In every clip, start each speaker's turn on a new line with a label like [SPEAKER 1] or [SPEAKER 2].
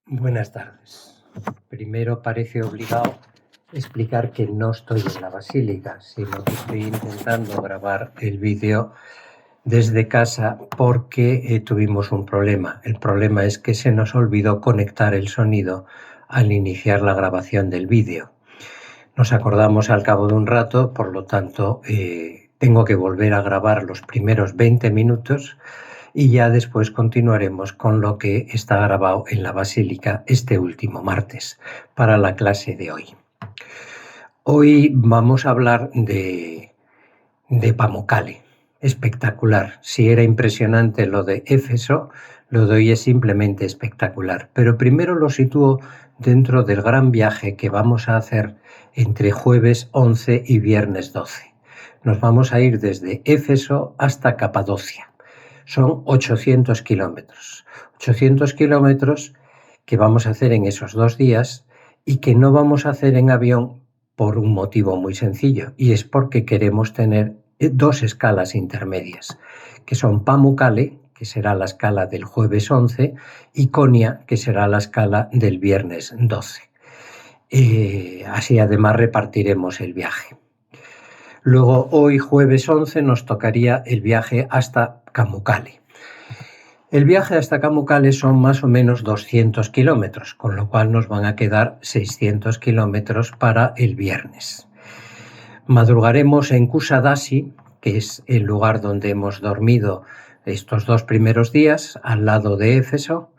[SPEAKER 1] Buenas tardes. Primero parece obligado explicar que no estoy en la basílica, sino que estoy intentando grabar el vídeo desde casa porque tuvimos un problema. El problema es que se nos olvidó conectar el sonido al iniciar la grabación del vídeo. Nos acordamos al cabo de un rato, por lo tanto tengo que volver a grabar los primeros 20 minutos y ya después continuaremos con lo que está grabado en la Basílica este último martes para la clase de hoy. Hoy vamos a hablar de Pamukkale. Espectacular. Si era impresionante lo de Éfeso, lo de hoy es simplemente espectacular. Pero primero lo sitúo dentro del gran viaje que vamos a hacer entre jueves 11 y viernes 12. Nos vamos a ir desde Éfeso hasta Capadocia. Son 800 kilómetros. 800 kilómetros que vamos a hacer en esos 2 días y que no vamos a hacer en avión por un motivo muy sencillo, y es porque queremos tener 2 escalas intermedias, que son Pamukkale, que será la escala del jueves 11, y Konya, que será la escala del viernes 12. Así además repartiremos el viaje. Luego hoy jueves 11 nos tocaría el viaje hasta Pamukkale. El viaje hasta Pamukkale son más o menos 200 kilómetros, con lo cual nos van a quedar 600 kilómetros para el viernes. Madrugaremos en Kusadasi, que es el lugar donde hemos dormido estos 2 primeros días, al lado de Éfeso,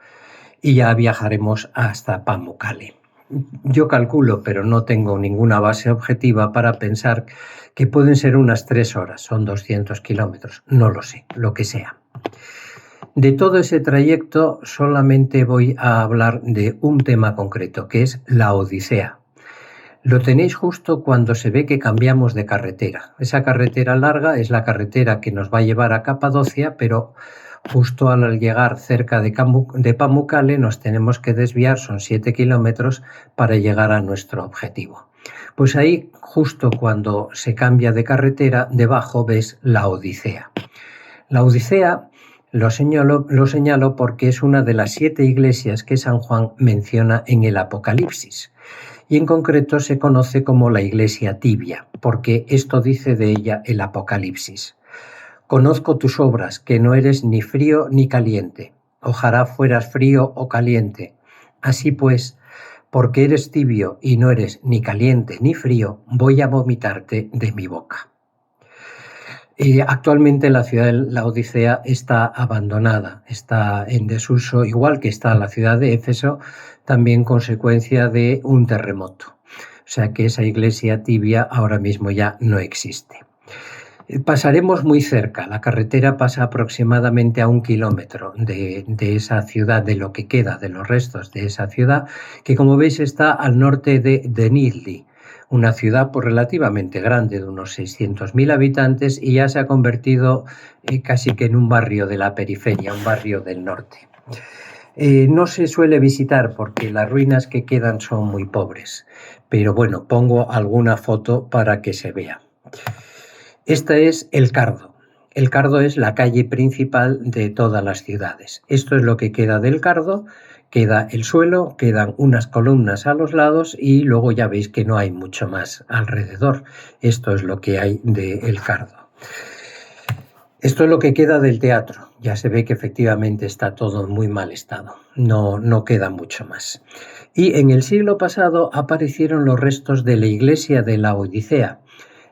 [SPEAKER 1] y ya viajaremos hasta Pamukkale. Yo calculo, pero no tengo ninguna base objetiva para pensar que pueden ser unas 3 horas, son 200 kilómetros, no lo sé, lo que sea. De todo ese trayecto solamente voy a hablar de un tema concreto, que es la Odisea. Lo tenéis justo cuando se ve que cambiamos de carretera. Esa carretera larga es la carretera que nos va a llevar a Capadocia, pero justo al llegar cerca de Pamukkale nos tenemos que desviar, son 7 kilómetros para llegar a nuestro objetivo. Pues ahí, justo cuando se cambia de carretera, debajo ves la Odisea. La Odisea lo señalo porque es una de las 7 iglesias que San Juan menciona en el Apocalipsis. Y en concreto se conoce como la iglesia tibia, porque esto dice de ella el Apocalipsis. Conozco tus obras, que no eres ni frío ni caliente. Ojalá fueras frío o caliente. Así pues, porque eres tibio y no eres ni caliente ni frío, voy a vomitarte de mi boca. Actualmente la ciudad de la Odisea está abandonada, está en desuso, igual que está la ciudad de Éfeso, también consecuencia de un terremoto. O sea que esa iglesia tibia ahora mismo ya no existe. Pasaremos muy cerca, la carretera pasa aproximadamente a 1 kilómetro de esa ciudad, de lo que queda, de los restos de esa ciudad, que como veis está al norte de Nizhny, una ciudad pues relativamente grande, de unos 600.000 habitantes, y ya se ha convertido casi que en un barrio de la periferia, un barrio del norte. No se suele visitar porque las ruinas que quedan son muy pobres, pero bueno, pongo alguna foto para que se vea. Esta es el Cardo. El Cardo es la calle principal de todas las ciudades. Esto es lo que queda del Cardo. Queda el suelo, quedan unas columnas a los lados y luego ya veis que no hay mucho más alrededor. Esto es lo que hay del Cardo. Esto es lo que queda del teatro. Ya se ve que efectivamente está todo en muy mal estado. No queda mucho más. Y en el siglo pasado aparecieron los restos de la iglesia de la Odisea.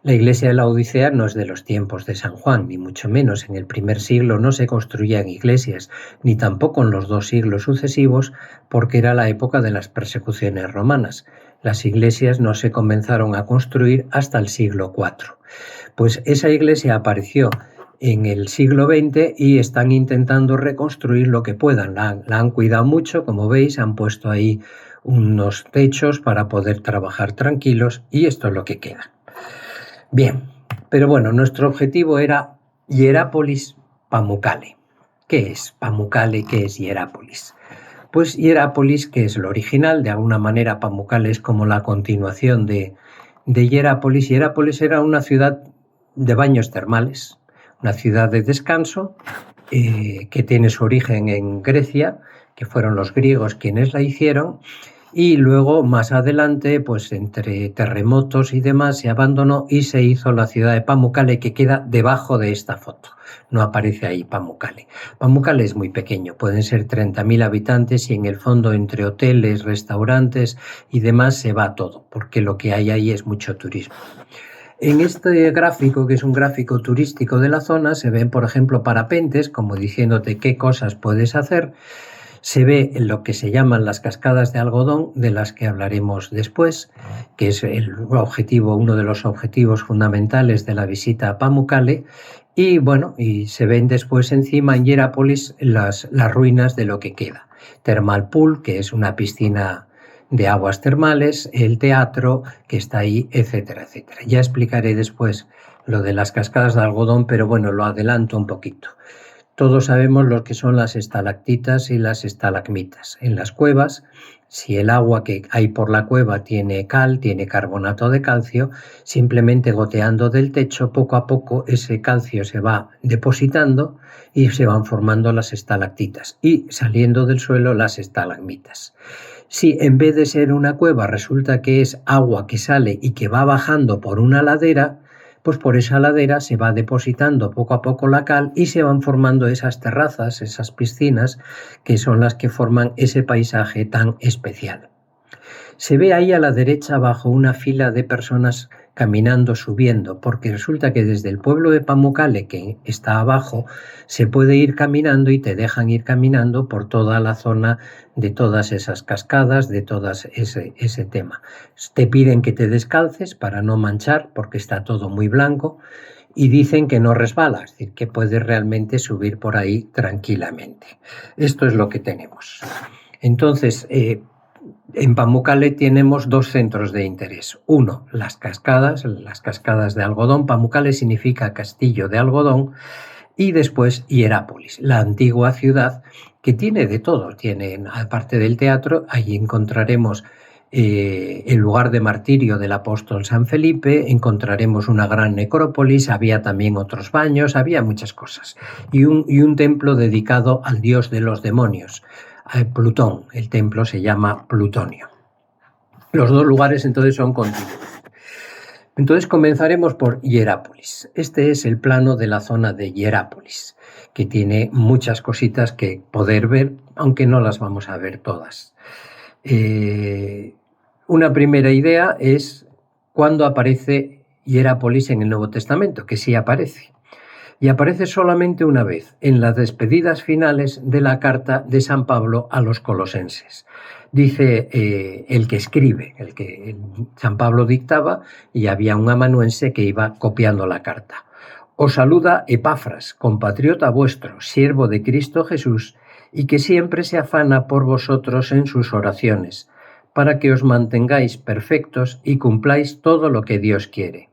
[SPEAKER 1] La iglesia de la Odisea no es de los tiempos de San Juan, ni mucho menos. En el primer siglo no se construían iglesias, ni tampoco en los 2 siglos sucesivos, porque era la época de las persecuciones romanas. Las iglesias no se comenzaron a construir hasta el siglo IV. Pues esa iglesia apareció en el siglo XX y están intentando reconstruir lo que puedan. La han cuidado mucho, como veis, han puesto ahí unos techos para poder trabajar tranquilos y esto es lo que queda. Bien, pero bueno, nuestro objetivo era Hierápolis, Pamukkale. ¿Qué es Pamukkale? ¿Qué es Hierápolis? Pues Hierápolis, que es lo original, de alguna manera Pamukkale es como la continuación de Hierápolis. Hierápolis era una ciudad de baños termales, una ciudad de descanso que tiene su origen en Grecia, que fueron los griegos quienes la hicieron, y luego más adelante, pues entre terremotos y demás, se abandonó y se hizo la ciudad de Pamukkale, que queda debajo de esta foto. No aparece ahí Pamukkale. Pamukkale es muy pequeño, pueden ser 30.000 habitantes y en el fondo entre hoteles, restaurantes y demás se va todo, porque lo que hay ahí es mucho turismo. En este gráfico, que es un gráfico turístico de la zona, se ven, por ejemplo, parapentes, como diciéndote qué cosas puedes hacer. Se ve lo que se llaman las cascadas de algodón, de las que hablaremos después, que es uno de los objetivos fundamentales de la visita a Pamukkale. Y bueno, y se ven después encima en Hierápolis las ruinas de lo que queda. Thermal Pool, que es una piscina de aguas termales, el teatro que está ahí, etcétera, etcétera. Ya explicaré después lo de las cascadas de algodón, pero bueno, lo adelanto un poquito. Todos sabemos lo que son las estalactitas y las estalagmitas. En las cuevas, si el agua que hay por la cueva tiene cal, tiene carbonato de calcio, simplemente goteando del techo, poco a poco ese calcio se va depositando y se van formando las estalactitas y saliendo del suelo las estalagmitas. Si en vez de ser una cueva resulta que es agua que sale y que va bajando por una ladera, pues por esa ladera se va depositando poco a poco la cal y se van formando esas terrazas, esas piscinas, que son las que forman ese paisaje tan especial. Se ve ahí a la derecha abajo una fila de personas caminando, subiendo, porque resulta que desde el pueblo de Pamukkale, que está abajo, se puede ir caminando y te dejan ir caminando por toda la zona de todas esas cascadas, de todo ese tema. Te piden que te descalces para no manchar, porque está todo muy blanco, y dicen que no resbala, es decir, que puedes realmente subir por ahí tranquilamente. Esto es lo que tenemos. Entonces, en Pamukkale tenemos dos centros de interés. Uno, las cascadas de algodón. Pamukkale significa castillo de algodón. Y después Hierápolis, la antigua ciudad que tiene de todo. Tiene, aparte del teatro, allí encontraremos el lugar de martirio del apóstol San Felipe, encontraremos una gran necrópolis, había también otros baños, había muchas cosas. Y un templo dedicado al dios de los demonios, Plutón. El templo se llama Plutonio. Los dos lugares entonces son contiguos. Entonces comenzaremos por Hierápolis. Este es el plano de la zona de Hierápolis, que tiene muchas cositas que poder ver, aunque no las vamos a ver todas. Una primera idea es cuándo aparece Hierápolis en el Nuevo Testamento, que sí aparece. Y aparece solamente una vez, en las despedidas finales de la carta de San Pablo a los colosenses. Dice el que escribe, el que San Pablo dictaba, y había un amanuense que iba copiando la carta. Os saluda Epafras, compatriota vuestro, siervo de Cristo Jesús, y que siempre se afana por vosotros en sus oraciones, para que os mantengáis perfectos y cumpláis todo lo que Dios quiere.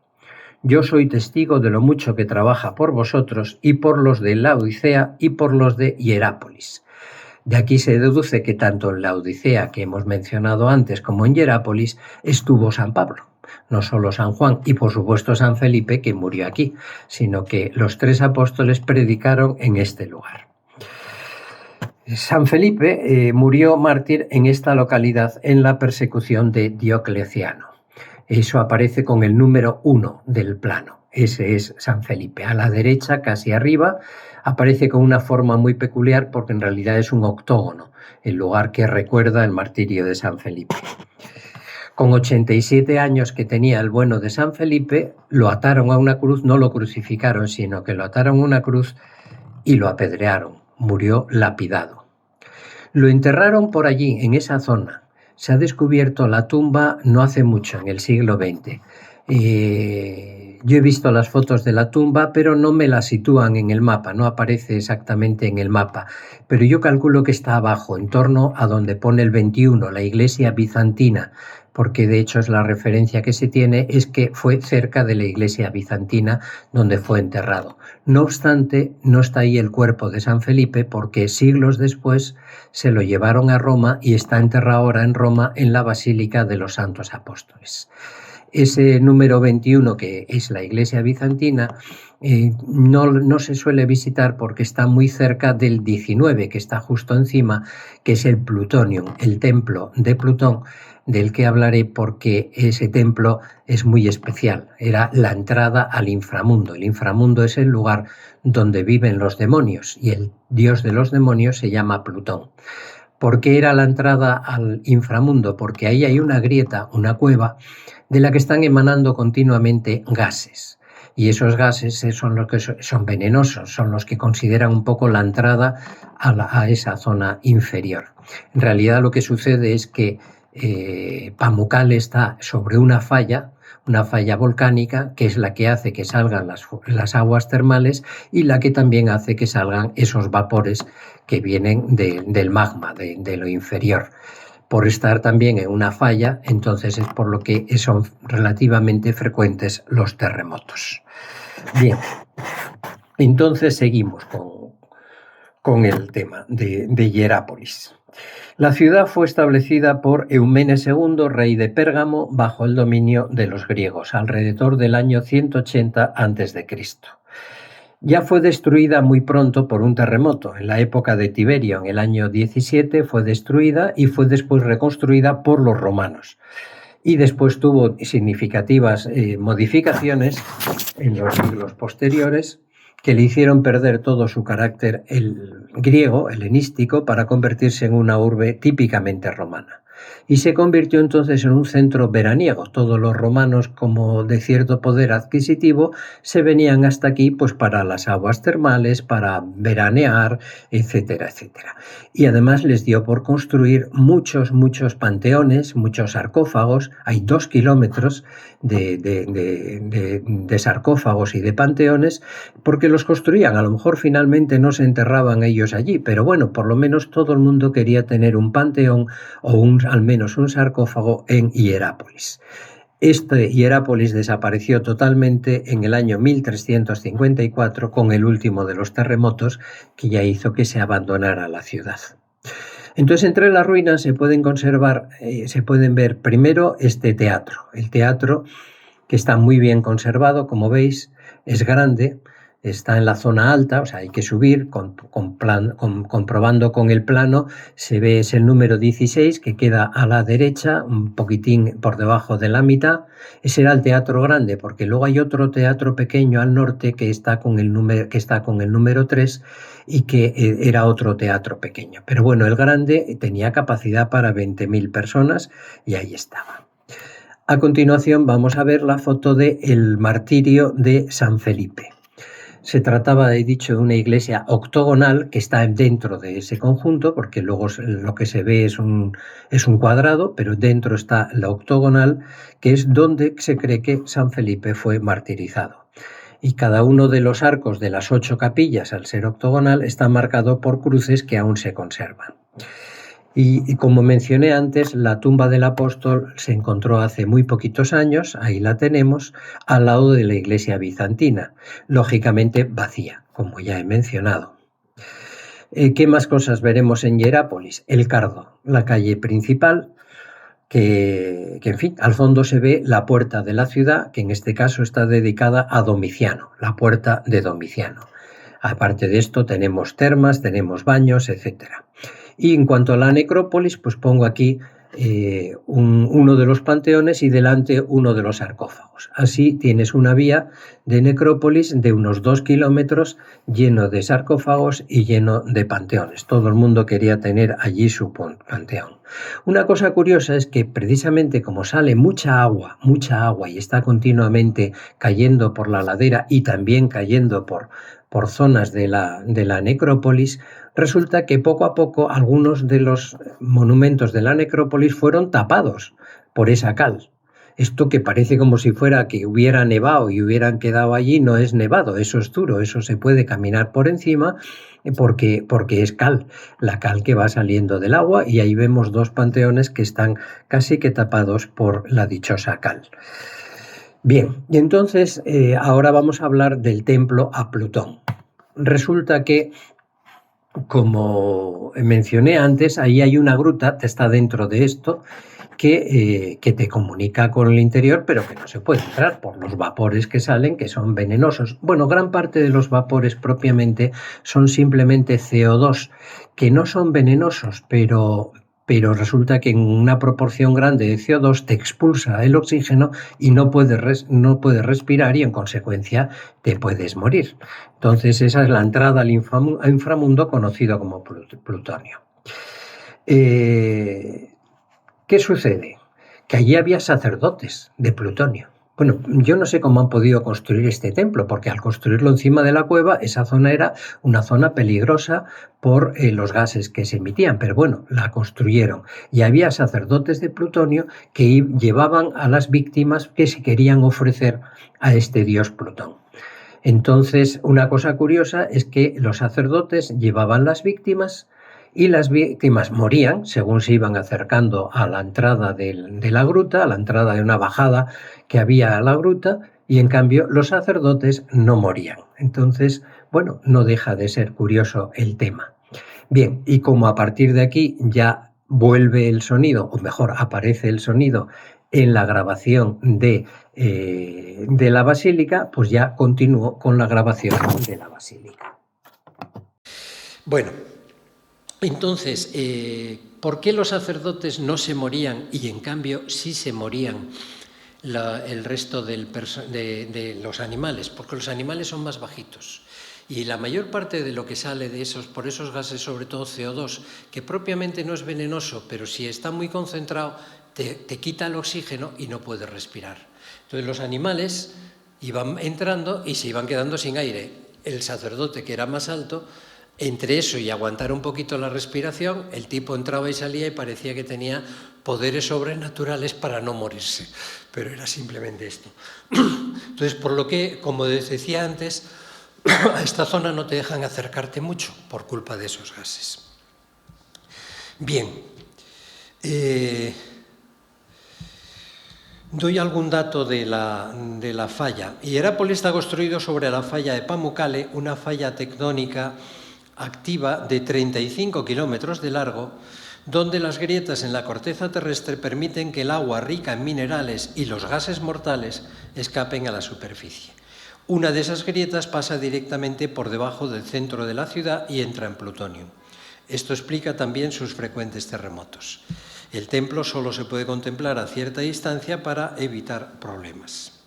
[SPEAKER 1] Yo soy testigo de lo mucho que trabaja por vosotros y por los de Laodicea y por los de Hierápolis. De aquí se deduce que tanto en Laodicea, que hemos mencionado antes, como en Hierápolis, estuvo San Pablo. No solo San Juan y por supuesto San Felipe, que murió aquí, sino que los tres apóstoles predicaron en este lugar. San Felipe murió mártir en esta localidad en la persecución de Diocleciano. Eso aparece con el número 1 del plano. Ese es San Felipe. A la derecha, casi arriba, aparece con una forma muy peculiar porque en realidad es un octógono, el lugar que recuerda el martirio de San Felipe. Con 87 años que tenía el bueno de San Felipe, lo ataron a una cruz, no lo crucificaron, sino que lo ataron a una cruz y lo apedrearon. Murió lapidado. Lo enterraron por allí, en esa zona. Se ha descubierto la tumba no hace mucho, en el siglo XX. Yo he visto las fotos de la tumba, pero no me la sitúan en el mapa, no aparece exactamente en el mapa. Pero yo calculo que está abajo, en torno a donde pone el 21, la iglesia bizantina, porque de hecho es la referencia que se tiene, es que fue cerca de la iglesia bizantina donde fue enterrado. No obstante, no está ahí el cuerpo de San Felipe porque siglos después se lo llevaron a Roma y está enterrado ahora en Roma en la Basílica de los Santos Apóstoles. Ese número 21, que es la iglesia bizantina, no se suele visitar porque está muy cerca del 19, que está justo encima, que es el Plutonium, el templo de Plutón, del que hablaré porque ese templo es muy especial. Era la entrada al inframundo. El inframundo es el lugar donde viven los demonios y el dios de los demonios se llama Plutón. ¿Por qué era la entrada al inframundo? Porque ahí hay una grieta, una cueva, de la que están emanando continuamente gases. Y esos gases son los que son venenosos, son los que consideran un poco la entrada a esa zona inferior. En realidad lo que sucede es que Pamukkale está sobre una falla volcánica, que es la que hace que salgan las aguas termales y la que también hace que salgan esos vapores que vienen del magma, de lo inferior. Por estar también en una falla, entonces es por lo que son relativamente frecuentes los terremotos. Bien, entonces seguimos con el tema de Hierápolis. La ciudad fue establecida por Eumenes II, rey de Pérgamo, bajo el dominio de los griegos, alrededor del año 180 a.C. Ya fue destruida muy pronto por un terremoto. En la época de Tiberio, en el año 17, fue destruida y fue después reconstruida por los romanos. Y después tuvo significativas modificaciones en los siglos posteriores que le hicieron perder todo su carácter griego, helenístico, para convertirse en una urbe típicamente romana. Y se convirtió entonces en un centro veraniego. Todos los romanos, como de cierto poder adquisitivo, se venían hasta aquí pues para las aguas termales, para veranear, etcétera, etcétera. Y además les dio por construir muchos panteones, muchos sarcófagos. Hay 2 kilómetros de sarcófagos y de panteones, porque los construían. A lo mejor finalmente no se enterraban ellos allí, pero bueno, por lo menos todo el mundo quería tener un panteón o al menos un sarcófago en Hierápolis. Hierápolis desapareció totalmente en el año 1354 con el último de los terremotos, que ya hizo que se abandonara la ciudad. Entonces, entre las ruinas se pueden ver primero este teatro. El teatro, que está muy bien conservado, como veis, es grande, está en la zona alta, o sea, hay que subir, comprobando con el plano, se ve es el número 16, que queda a la derecha, un poquitín por debajo de la mitad. Ese era el teatro grande, porque luego hay otro teatro pequeño al norte que está con el número 3 y que era otro teatro pequeño. Pero bueno, el grande tenía capacidad para 20.000 personas y ahí estaba. A continuación vamos a ver la foto del martirio de San Felipe. Se trataba, he dicho, de una iglesia octogonal que está dentro de ese conjunto, porque luego lo que se ve es un cuadrado, pero dentro está la octogonal, que es donde se cree que San Felipe fue martirizado. Y cada uno de los arcos de las 8 capillas, al ser octogonal, está marcado por cruces que aún se conservan. Y como mencioné antes, la tumba del apóstol se encontró hace muy poquitos años, ahí la tenemos, al lado de la iglesia bizantina, lógicamente vacía, como ya he mencionado. ¿Qué más cosas veremos en Hierápolis? El Cardo, la calle principal, que en fin, al fondo se ve la puerta de la ciudad, que en este caso está dedicada a Domiciano, la puerta de Domiciano. Aparte de esto tenemos termas, tenemos baños, etcétera. Y en cuanto a la necrópolis, pues pongo aquí uno de los panteones y delante uno de los sarcófagos. Así tienes una vía de necrópolis de unos 2 kilómetros lleno de sarcófagos y lleno de panteones. Todo el mundo quería tener allí su panteón. Una cosa curiosa es que precisamente como sale mucha agua y está continuamente cayendo por la ladera y también cayendo por zonas de la necrópolis, resulta que poco a poco algunos de los monumentos de la necrópolis fueron tapados por esa cal. Esto que parece como si fuera que hubiera nevado y hubieran quedado allí, no es nevado, eso es duro, eso se puede caminar por encima porque es cal, la cal que va saliendo del agua, y ahí vemos 2 panteones que están casi que tapados por la dichosa cal. Bien, y entonces ahora vamos a hablar del templo a Plutón. Resulta que, como mencioné antes, ahí hay una gruta, está dentro de esto, que te comunica con el interior, pero que no se puede entrar por los vapores que salen, que son venenosos. Bueno, gran parte de los vapores propiamente son simplemente CO2, que no son venenosos, pero resulta que en una proporción grande de CO2 te expulsa el oxígeno y no puedes respirar y en consecuencia te puedes morir. Entonces esa es la entrada al inframundo conocido como plutonio. ¿Qué sucede? Que allí había sacerdotes de plutonio. Bueno, yo no sé cómo han podido construir este templo, porque al construirlo encima de la cueva, esa zona era una zona peligrosa por los gases que se emitían, pero bueno, la construyeron. Y había sacerdotes de plutonio que llevaban a las víctimas que se querían ofrecer a este dios Plutón. Entonces, una cosa curiosa es que los sacerdotes llevaban las víctimas y las víctimas morían según se iban acercando a la entrada de la gruta, a la entrada de una bajada que había a la gruta, y en cambio los sacerdotes no morían. Entonces, bueno, no deja de ser curioso el tema. Bien, y como a partir de aquí ya vuelve el sonido, o mejor, aparece el sonido en la grabación de la basílica, pues ya continúo con la grabación de la basílica. Bueno, entonces, ¿por qué los sacerdotes no se morían y en cambio sí se morían el resto de los animales? Porque los animales son más bajitos. Y la mayor parte de lo que sale de por esos gases, sobre todo CO2, que propiamente no es venenoso, pero si está muy concentrado, te quita el oxígeno y no puedes respirar. Entonces los animales iban entrando y se iban quedando sin aire. El sacerdote, que era más alto, entre eso y aguantar un poquito la respiración, el tipo entraba y salía y parecía que tenía poderes sobrenaturales para no morirse. Pero era simplemente esto. Entonces, por lo que, como decía antes, a esta zona no te dejan acercarte mucho por culpa de esos gases. Bien, doy algún dato de la falla. Hierápolis está construido sobre la falla de Pamukkale, una falla tectónica activa de 35 kilómetros de largo, donde las grietas en la corteza terrestre permiten que el agua rica en minerales y los gases mortales escapen a la superficie. Una de esas grietas pasa directamente por debajo del centro de la ciudad y entra en plutonio. Esto explica también sus frecuentes terremotos. El templo solo se puede contemplar a cierta distancia para evitar problemas.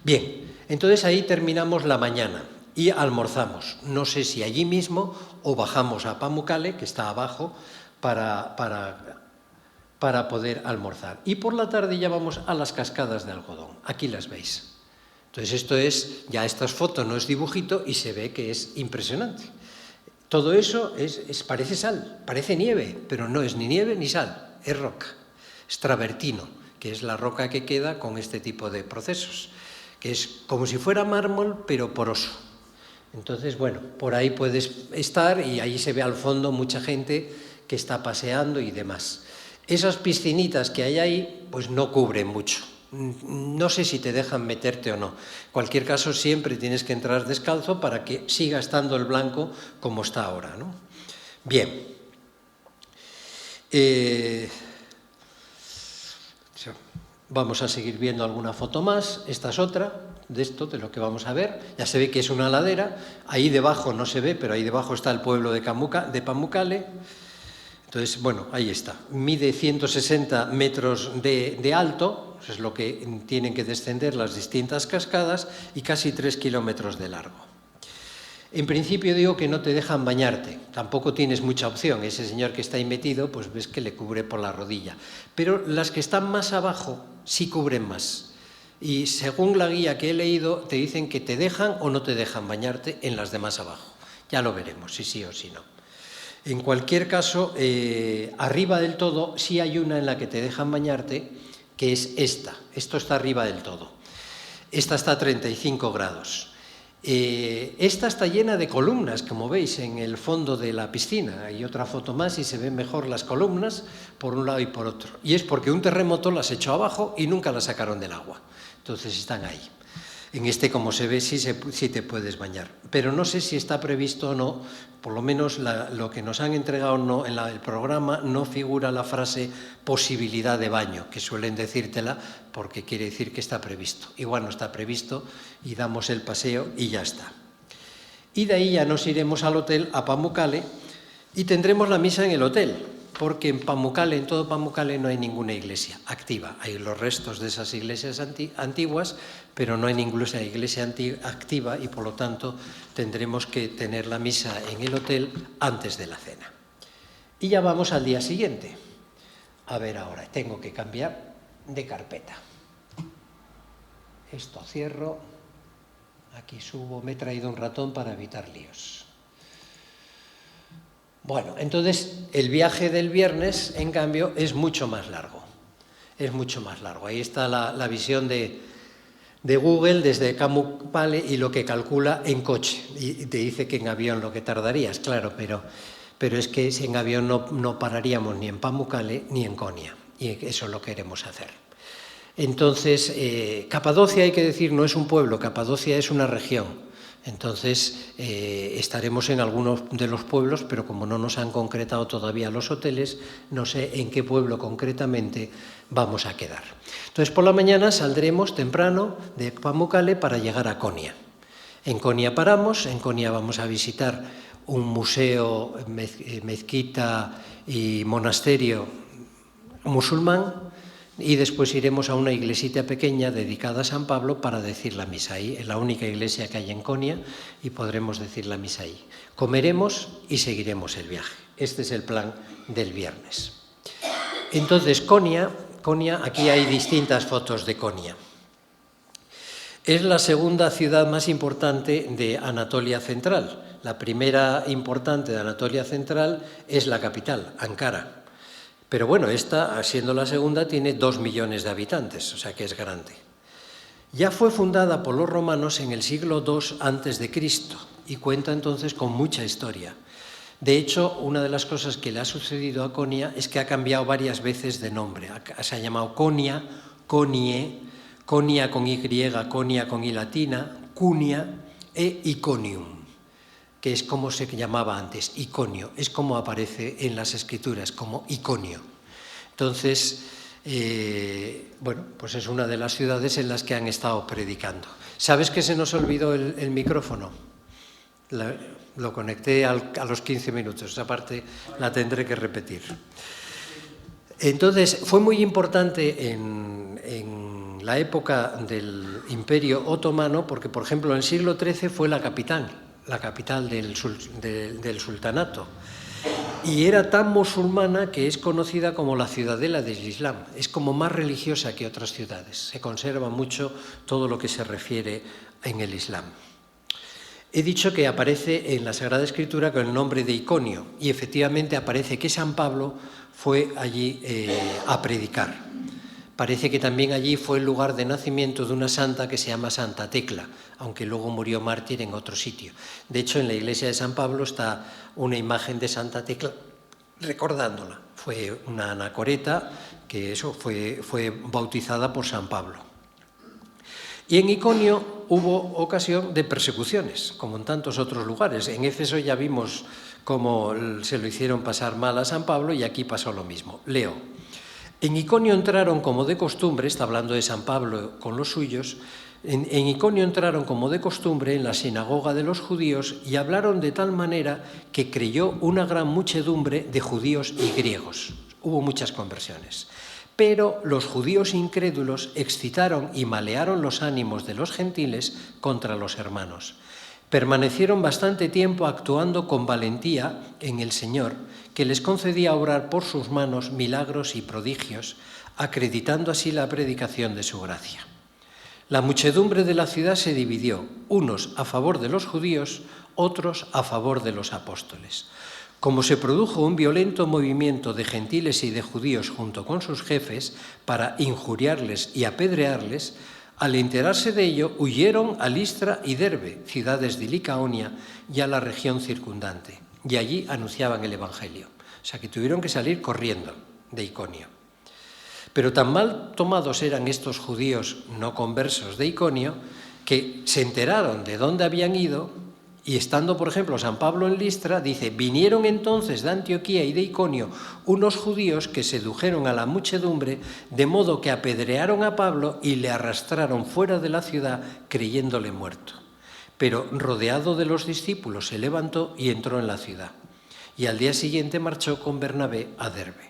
[SPEAKER 1] Bien, entonces ahí terminamos la mañana y almorzamos. No sé si allí mismo o bajamos a Pamukkale, que está abajo, para poder almorzar. Y por la tarde ya vamos a las cascadas de algodón. Aquí las veis. Entonces esta foto no es dibujito y se ve que es impresionante. Todo eso parece sal, parece nieve, pero no es ni nieve ni sal, es roca. Es travertino, que es la roca que queda con este tipo de procesos, que es como si fuera mármol, pero poroso. Entonces, bueno, por ahí puedes estar y ahí se ve al fondo mucha gente que está paseando y demás. Esas piscinitas que hay ahí, pues no cubren mucho. No sé si te dejan meterte o no. En cualquier caso, siempre tienes que entrar descalzo para que siga estando el blanco como está ahora, ¿no? Bien. Vamos a seguir viendo alguna foto más. Esta es otra de lo que vamos a ver. Ya se ve que es una ladera. Ahí debajo no se ve, pero ahí debajo está el pueblo de Pamukkale. Entonces, bueno, ahí está. Mide 160 metros de alto, es lo que tienen que descender las distintas cascadas, y casi 3 kilómetros de largo. En principio digo que no te dejan bañarte, tampoco tienes mucha opción. Ese señor que está ahí metido, pues ves que le cubre por la rodilla. Pero las que están más abajo sí cubren más. Y según la guía que he leído, te dicen que te dejan o no te dejan bañarte en las de más abajo. Ya lo veremos, si sí o si no. En cualquier caso, arriba del todo sí hay una en la que te dejan bañarte, que es esta. Esto está arriba del todo. Esta está a 35 grados. Esta está llena de columnas, como veis, en el fondo de la piscina. Hay otra foto más y se ven mejor las columnas por un lado y por otro. Y es porque un terremoto las echó abajo y nunca las sacaron del agua. Entonces están ahí. En este, como se ve, sí te puedes bañar. Pero no sé si está previsto o no, por lo menos lo que nos han entregado en el programa no figura la frase posibilidad de baño, que suelen decírtela porque quiere decir que está previsto. Igual no está previsto y damos el paseo y ya está. Y de ahí ya nos iremos al hotel, a Pamukkale, y tendremos la misa en el hotel, porque en Pamukkale, en todo Pamukkale, no hay ninguna iglesia activa. Hay los restos de esas iglesias antiguas, pero no hay ninguna iglesia activa y, por lo tanto, tendremos que tener la misa en el hotel antes de la cena. Y ya vamos al día siguiente. A ver ahora, tengo que cambiar de carpeta. Esto cierro. Aquí subo, me he traído un ratón para evitar líos. Bueno, entonces el viaje del viernes, en cambio, es mucho más largo. Es mucho más largo. Ahí está la visión de Google desde Pamukkale y lo que calcula en coche. Y te dice que en avión lo que tardarías, claro, pero es que en avión no pararíamos ni en Pamukkale ni en Konya. Y eso lo queremos hacer. Entonces, Capadocia, hay que decir, no es un pueblo, Capadocia es una región. Entonces, estaremos en algunos de los pueblos, pero como no nos han concretado todavía los hoteles, no sé en qué pueblo concretamente vamos a quedar. Entonces, por la mañana saldremos temprano de Pamukkale para llegar a Konya. En Konya paramos, en Konya vamos a visitar un museo, mezquita y monasterio musulmán, y después iremos a una iglesita pequeña dedicada a San Pablo para decir la misa ahí. Es la única iglesia que hay en Konya y podremos decir la misa ahí. Comeremos y seguiremos el viaje. Este es el plan del viernes. Entonces, Konya, aquí hay distintas fotos de Konya. Es la segunda ciudad más importante de Anatolia Central. La primera importante de Anatolia Central es la capital, Ankara. Pero bueno, esta, siendo la segunda, tiene 2 millones de habitantes, o sea que es grande. Ya fue fundada por los romanos en el siglo II a.C. y cuenta entonces con mucha historia. De hecho, una de las cosas que le ha sucedido a Konya es que ha cambiado varias veces de nombre. Se ha llamado Konya, Konie, Konya con Y, Konya con I latina, Cunia e Iconium, que es como se llamaba antes, Iconio, es como aparece en las escrituras, como Iconio. Entonces, bueno, pues es una de las ciudades en las que han estado predicando. ¿Sabes que se nos olvidó el micrófono? Lo conecté a los 15 minutos, esa parte la tendré que repetir. Entonces, fue muy importante en la época del Imperio Otomano, porque, por ejemplo, en el siglo XIII fue la capital del sultanato, y era tan musulmana que es conocida como la ciudadela del Islam. Es como más religiosa que otras ciudades, se conserva mucho todo lo que se refiere en el Islam. He dicho que aparece en la Sagrada Escritura con el nombre de Iconio, y efectivamente aparece que San Pablo fue allí a predicar. Parece que también allí fue el lugar de nacimiento de una santa que se llama Santa Tecla, aunque luego murió mártir en otro sitio. De hecho, en la iglesia de San Pablo está una imagen de Santa Tecla recordándola. Fue una anacoreta que fue bautizada por San Pablo. Y en Iconio hubo ocasión de persecuciones, como en tantos otros lugares. En Éfeso ya vimos cómo se lo hicieron pasar mal a San Pablo y aquí pasó lo mismo. Leo. En Iconio entraron como de costumbre, está hablando de San Pablo con los suyos, en Iconio entraron como de costumbre en la sinagoga de los judíos y hablaron de tal manera que creyó una gran muchedumbre de judíos y griegos. Hubo muchas conversiones. Pero los judíos incrédulos excitaron y malearon los ánimos de los gentiles contra los hermanos. Permanecieron bastante tiempo actuando con valentía en el Señor, que les concedía obrar por sus manos milagros y prodigios, acreditando así la predicación de su gracia. La muchedumbre de la ciudad se dividió, unos a favor de los judíos, otros a favor de los apóstoles. Como se produjo un violento movimiento de gentiles y de judíos junto con sus jefes para injuriarles y apedrearles, al enterarse de ello, huyeron a Listra y Derbe, ciudades de Licaonia, y a la región circundante, y allí anunciaban el Evangelio. O sea que tuvieron que salir corriendo de Iconio. Pero tan mal tomados eran estos judíos no conversos de Iconio que se enteraron de dónde habían ido y estando, por ejemplo, San Pablo en Listra, dice, vinieron entonces de Antioquía y de Iconio unos judíos que sedujeron a la muchedumbre, de modo que apedrearon a Pablo y le arrastraron fuera de la ciudad creyéndole muerto. Pero rodeado de los discípulos se levantó y entró en la ciudad. Y al día siguiente marchó con Bernabé a Derbe.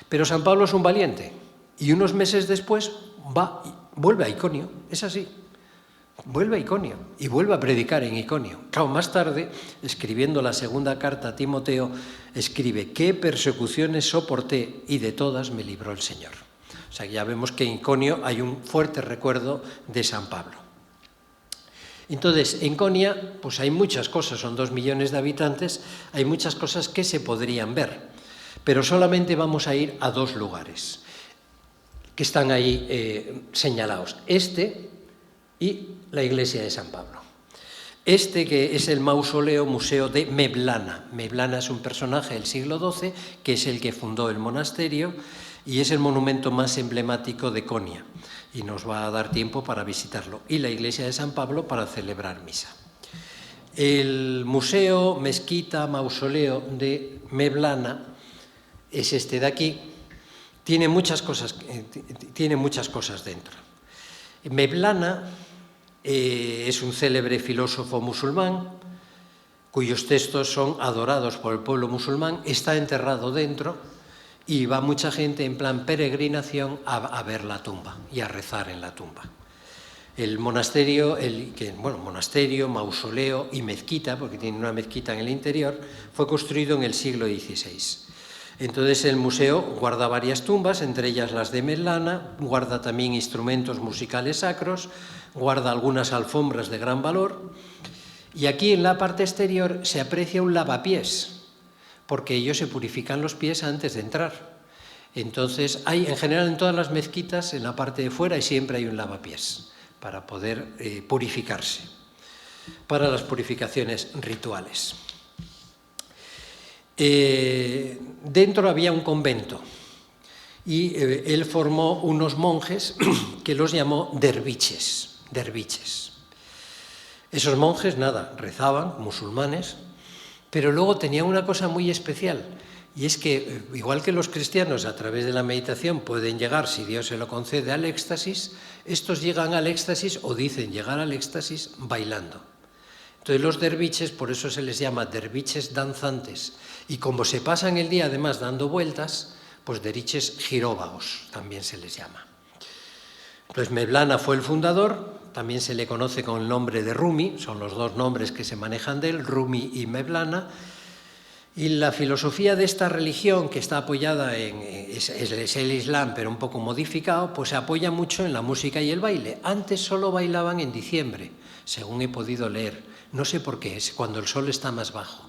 [SPEAKER 1] Pero San Pablo es un valiente y unos meses después vuelve a Iconio, es así. Vuelve a Iconio y vuelve a predicar en Iconio. Claro, más tarde, escribiendo la segunda carta a Timoteo, escribe, ¿qué persecuciones soporté y de todas me libró el Señor? O sea, ya vemos que en Iconio hay un fuerte recuerdo de San Pablo. Entonces, en Iconia, pues hay muchas cosas, son 2 millones de habitantes, hay muchas cosas que se podrían ver, pero solamente vamos a ir a 2 lugares que están ahí señalados. Y la iglesia de San Pablo. Que es el museo de Meblana. Meblana es un personaje del siglo XII, que es el que fundó el monasterio y es el monumento más emblemático de Iconia. Y nos va a dar tiempo para visitarlo. Y la iglesia de San Pablo para celebrar misa. El museo, mezquita, mausoleo de Meblana es este de aquí. Tiene muchas cosas dentro. Meblana es un célebre filósofo musulmán, cuyos textos son adorados por el pueblo musulmán, está enterrado dentro y va mucha gente en plan peregrinación a ver la tumba y a rezar en la tumba. El monasterio, monasterio, mausoleo y mezquita, porque tiene una mezquita en el interior, fue construido en el siglo XVI. Entonces el museo guarda varias tumbas, entre ellas las de Meblana, guarda también instrumentos musicales sacros, guarda algunas alfombras de gran valor y aquí en la parte exterior se aprecia un lavapiés, porque ellos se purifican los pies antes de entrar. Entonces hay en general en todas las mezquitas, en la parte de fuera, y siempre hay un lavapiés para poder purificarse, para las purificaciones rituales. Dentro había un convento y él formó unos monjes que los llamó derviches. Esos monjes, rezaban, musulmanes, pero luego tenían una cosa muy especial, y es que, igual que los cristianos a través de la meditación pueden llegar, si Dios se lo concede, al éxtasis, estos llegan al éxtasis o dicen llegar al éxtasis bailando. Entonces los derviches, por eso se les llama derviches danzantes, y como se pasan el día además dando vueltas, pues derviches giróvagos también se les llama. Entonces Meblana fue el fundador, también se le conoce con el nombre de Rumi, son los 2 nombres que se manejan de él, Rumi y Meblana, y la filosofía de esta religión, que está apoyada es el Islam, pero un poco modificado, pues se apoya mucho en la música y el baile. Antes solo bailaban en diciembre, según he podido leer. No sé por qué, es cuando el sol está más bajo.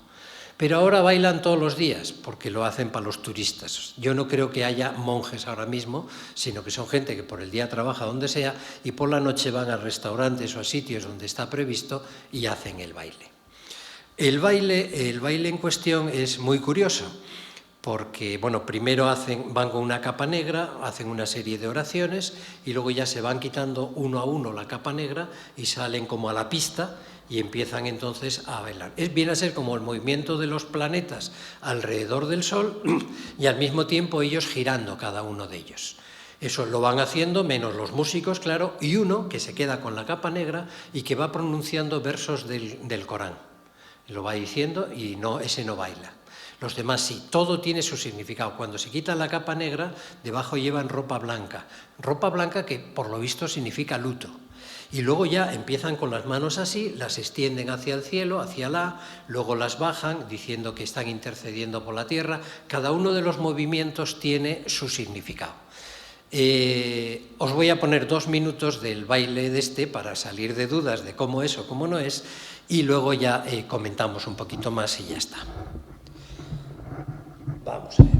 [SPEAKER 1] Pero ahora bailan todos los días, porque lo hacen para los turistas. Yo no creo que haya monjes ahora mismo, sino que son gente que por el día trabaja donde sea y por la noche van a restaurantes o a sitios donde está previsto y hacen el baile. El baile en cuestión es muy curioso, porque primero van con una capa negra, hacen una serie de oraciones y luego ya se van quitando uno a uno la capa negra y salen como a la pista y empiezan entonces a bailar. Viene a ser como el movimiento de los planetas alrededor del Sol y al mismo tiempo ellos girando, cada uno de ellos. Eso lo van haciendo, menos los músicos, claro, y uno que se queda con la capa negra y que va pronunciando versos del Corán. Lo va diciendo y ese no baila. Los demás sí, todo tiene su significado. Cuando se quita la capa negra, debajo llevan ropa blanca que por lo visto significa luto. Y luego ya empiezan con las manos así, las extienden hacia el cielo, hacia Alá, luego las bajan diciendo que están intercediendo por la tierra. Cada uno de los movimientos tiene su significado. Os voy a poner 2 minutos del baile de para salir de dudas de cómo es o cómo no es, y luego ya comentamos un poquito más y ya está. Vamos a ver.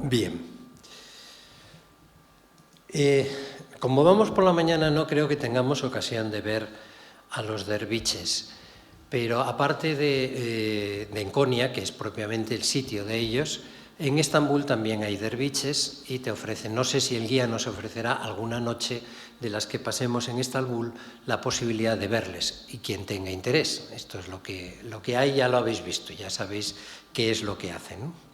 [SPEAKER 1] Bien. Como vamos por la mañana, no creo que tengamos ocasión de ver a los derviches, pero aparte de en Konya, que es propiamente el sitio de ellos, en Estambul también hay derviches y te ofrecen, no sé si el guía nos ofrecerá alguna noche de las que pasemos en Estambul, la posibilidad de verles, y quien tenga interés. Esto es lo que hay, ya lo habéis visto, ya sabéis qué es lo que hacen, ¿no?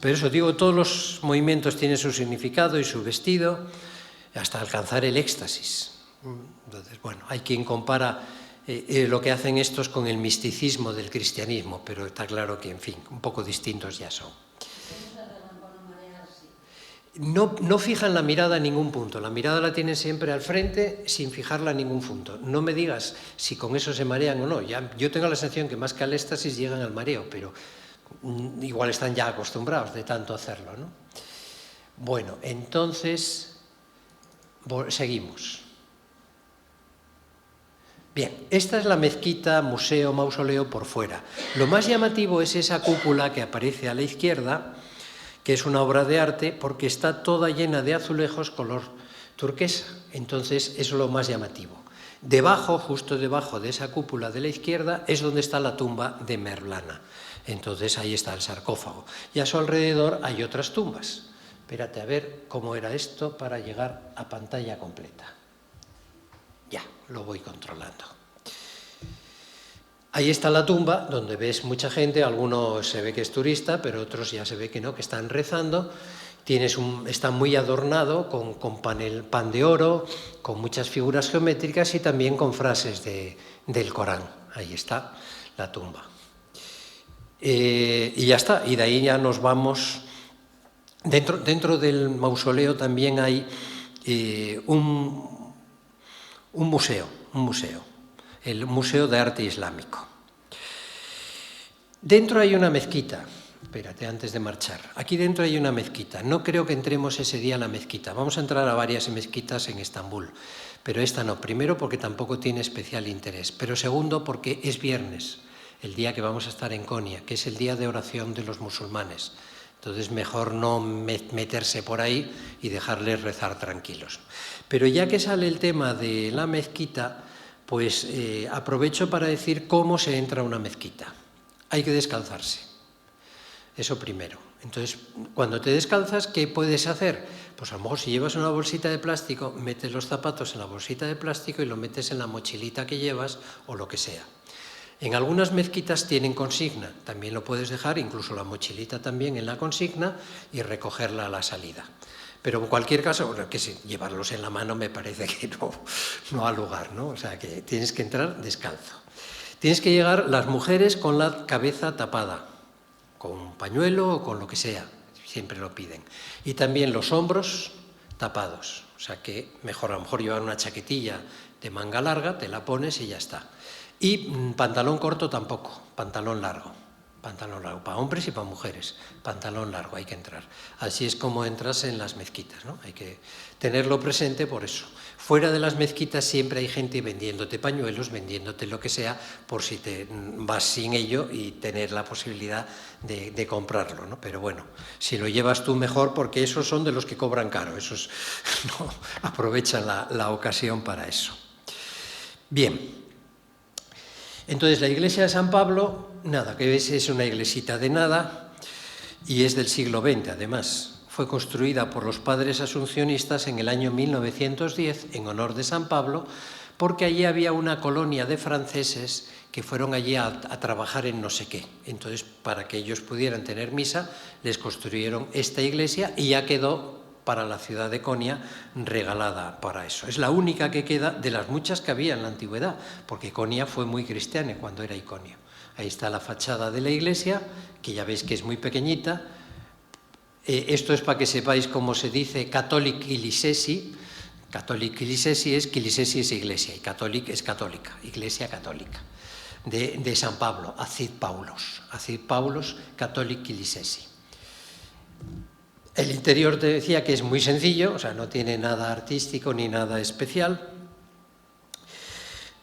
[SPEAKER 1] Pero eso digo, todos los movimientos tienen su significado y su vestido, hasta alcanzar el éxtasis. Entonces, bueno, hay quien compara lo que hacen estos con el misticismo del cristianismo, pero está claro que, en fin, un poco distintos ya son. No fijan la mirada en ningún punto, la mirada la tienen siempre al frente sin fijarla en ningún punto. No me digas si con eso se marean o no. Yo tengo la sensación que más que al éxtasis llegan al mareo, pero igual están ya acostumbrados de tanto hacerlo, ¿no? Bueno, entonces seguimos. Bien, esta es la mezquita, museo, mausoleo por fuera. Lo más llamativo es esa cúpula que aparece a la izquierda, que es una obra de arte porque está toda llena de azulejos color turquesa. Entonces, eso es lo más llamativo. Debajo, justo debajo de esa cúpula de la izquierda, es donde está la tumba de Mevlana. Entonces, ahí está el sarcófago. Y a su alrededor hay otras tumbas. Espérate a ver cómo era esto para llegar a pantalla completa. Ya, lo voy controlando. Ahí está la tumba, donde ves mucha gente, algunos se ve que es turista, pero otros ya se ve que no, que están rezando. Está muy adornado con pan de oro, con muchas figuras geométricas y también con frases del Corán. Ahí está la tumba. Y ya está, y de ahí ya nos vamos. Dentro del mausoleo también hay un museo, el Museo de Arte Islámico. Dentro hay una mezquita, espérate, antes de marchar, aquí dentro hay una mezquita. No creo que entremos ese día a la mezquita, vamos a entrar a varias mezquitas en Estambul, pero esta no. Primero porque tampoco tiene especial interés, pero segundo porque es viernes, el día que vamos a estar en Konya, que es el día de oración de los musulmanes. Entonces, mejor no meterse por ahí y dejarles rezar tranquilos. Pero ya que sale el tema de la mezquita, pues aprovecho para decir cómo se entra a una mezquita. Hay que descalzarse, eso primero. Entonces, cuando te descalzas, ¿qué puedes hacer? Pues a lo mejor si llevas una bolsita de plástico, metes los zapatos en la bolsita de plástico y lo metes en la mochilita que llevas o lo que sea. En algunas mezquitas tienen consigna, también lo puedes dejar, incluso la mochilita también en la consigna y recogerla a la salida. Pero en cualquier caso, bueno, que sí, llevarlos en la mano me parece que no ha lugar, ¿no? O sea, que tienes que entrar descalzo. Tienes que llegar las mujeres con la cabeza tapada, con un pañuelo o con lo que sea, siempre lo piden. Y también los hombros tapados, o sea que mejor a lo mejor llevar una chaquetilla de manga larga, te la pones y ya está. Y pantalón corto tampoco, pantalón largo, para hombres y para mujeres, pantalón largo, hay que entrar. Así es como entras en las mezquitas, ¿no? Hay que tenerlo presente por eso. Fuera de las mezquitas siempre hay gente vendiéndote pañuelos, vendiéndote lo que sea, por si te vas sin ello y tener la posibilidad de comprarlo, ¿no? Pero bueno, si lo llevas tú mejor, porque esos son de los que cobran caro, esos no aprovechan la ocasión para eso. Bien. Entonces, la iglesia de San Pablo, nada, que ves, es una iglesita de nada y es del siglo XX, además. Fue construida por los padres asuncionistas en el año 1910 en honor de San Pablo, porque allí había una colonia de franceses que fueron allí a trabajar en no sé qué. Entonces, para que ellos pudieran tener misa, les construyeron esta iglesia y ya quedó para la ciudad de Konya regalada para eso. Es la única que queda de las muchas que había en la antigüedad, porque Konya fue muy cristiana cuando era Iconio. Ahí está la fachada de la iglesia, que ya veis que es muy pequeñita. Esto es para que sepáis cómo se dice Catholic Kilisesi. Catholic Kilisesi es iglesia, y Catholic es católica, iglesia católica, de San Pablo, Acid Paulos, Catholic Kilisesi. El interior te decía que es muy sencillo, o sea, no tiene nada artístico ni nada especial.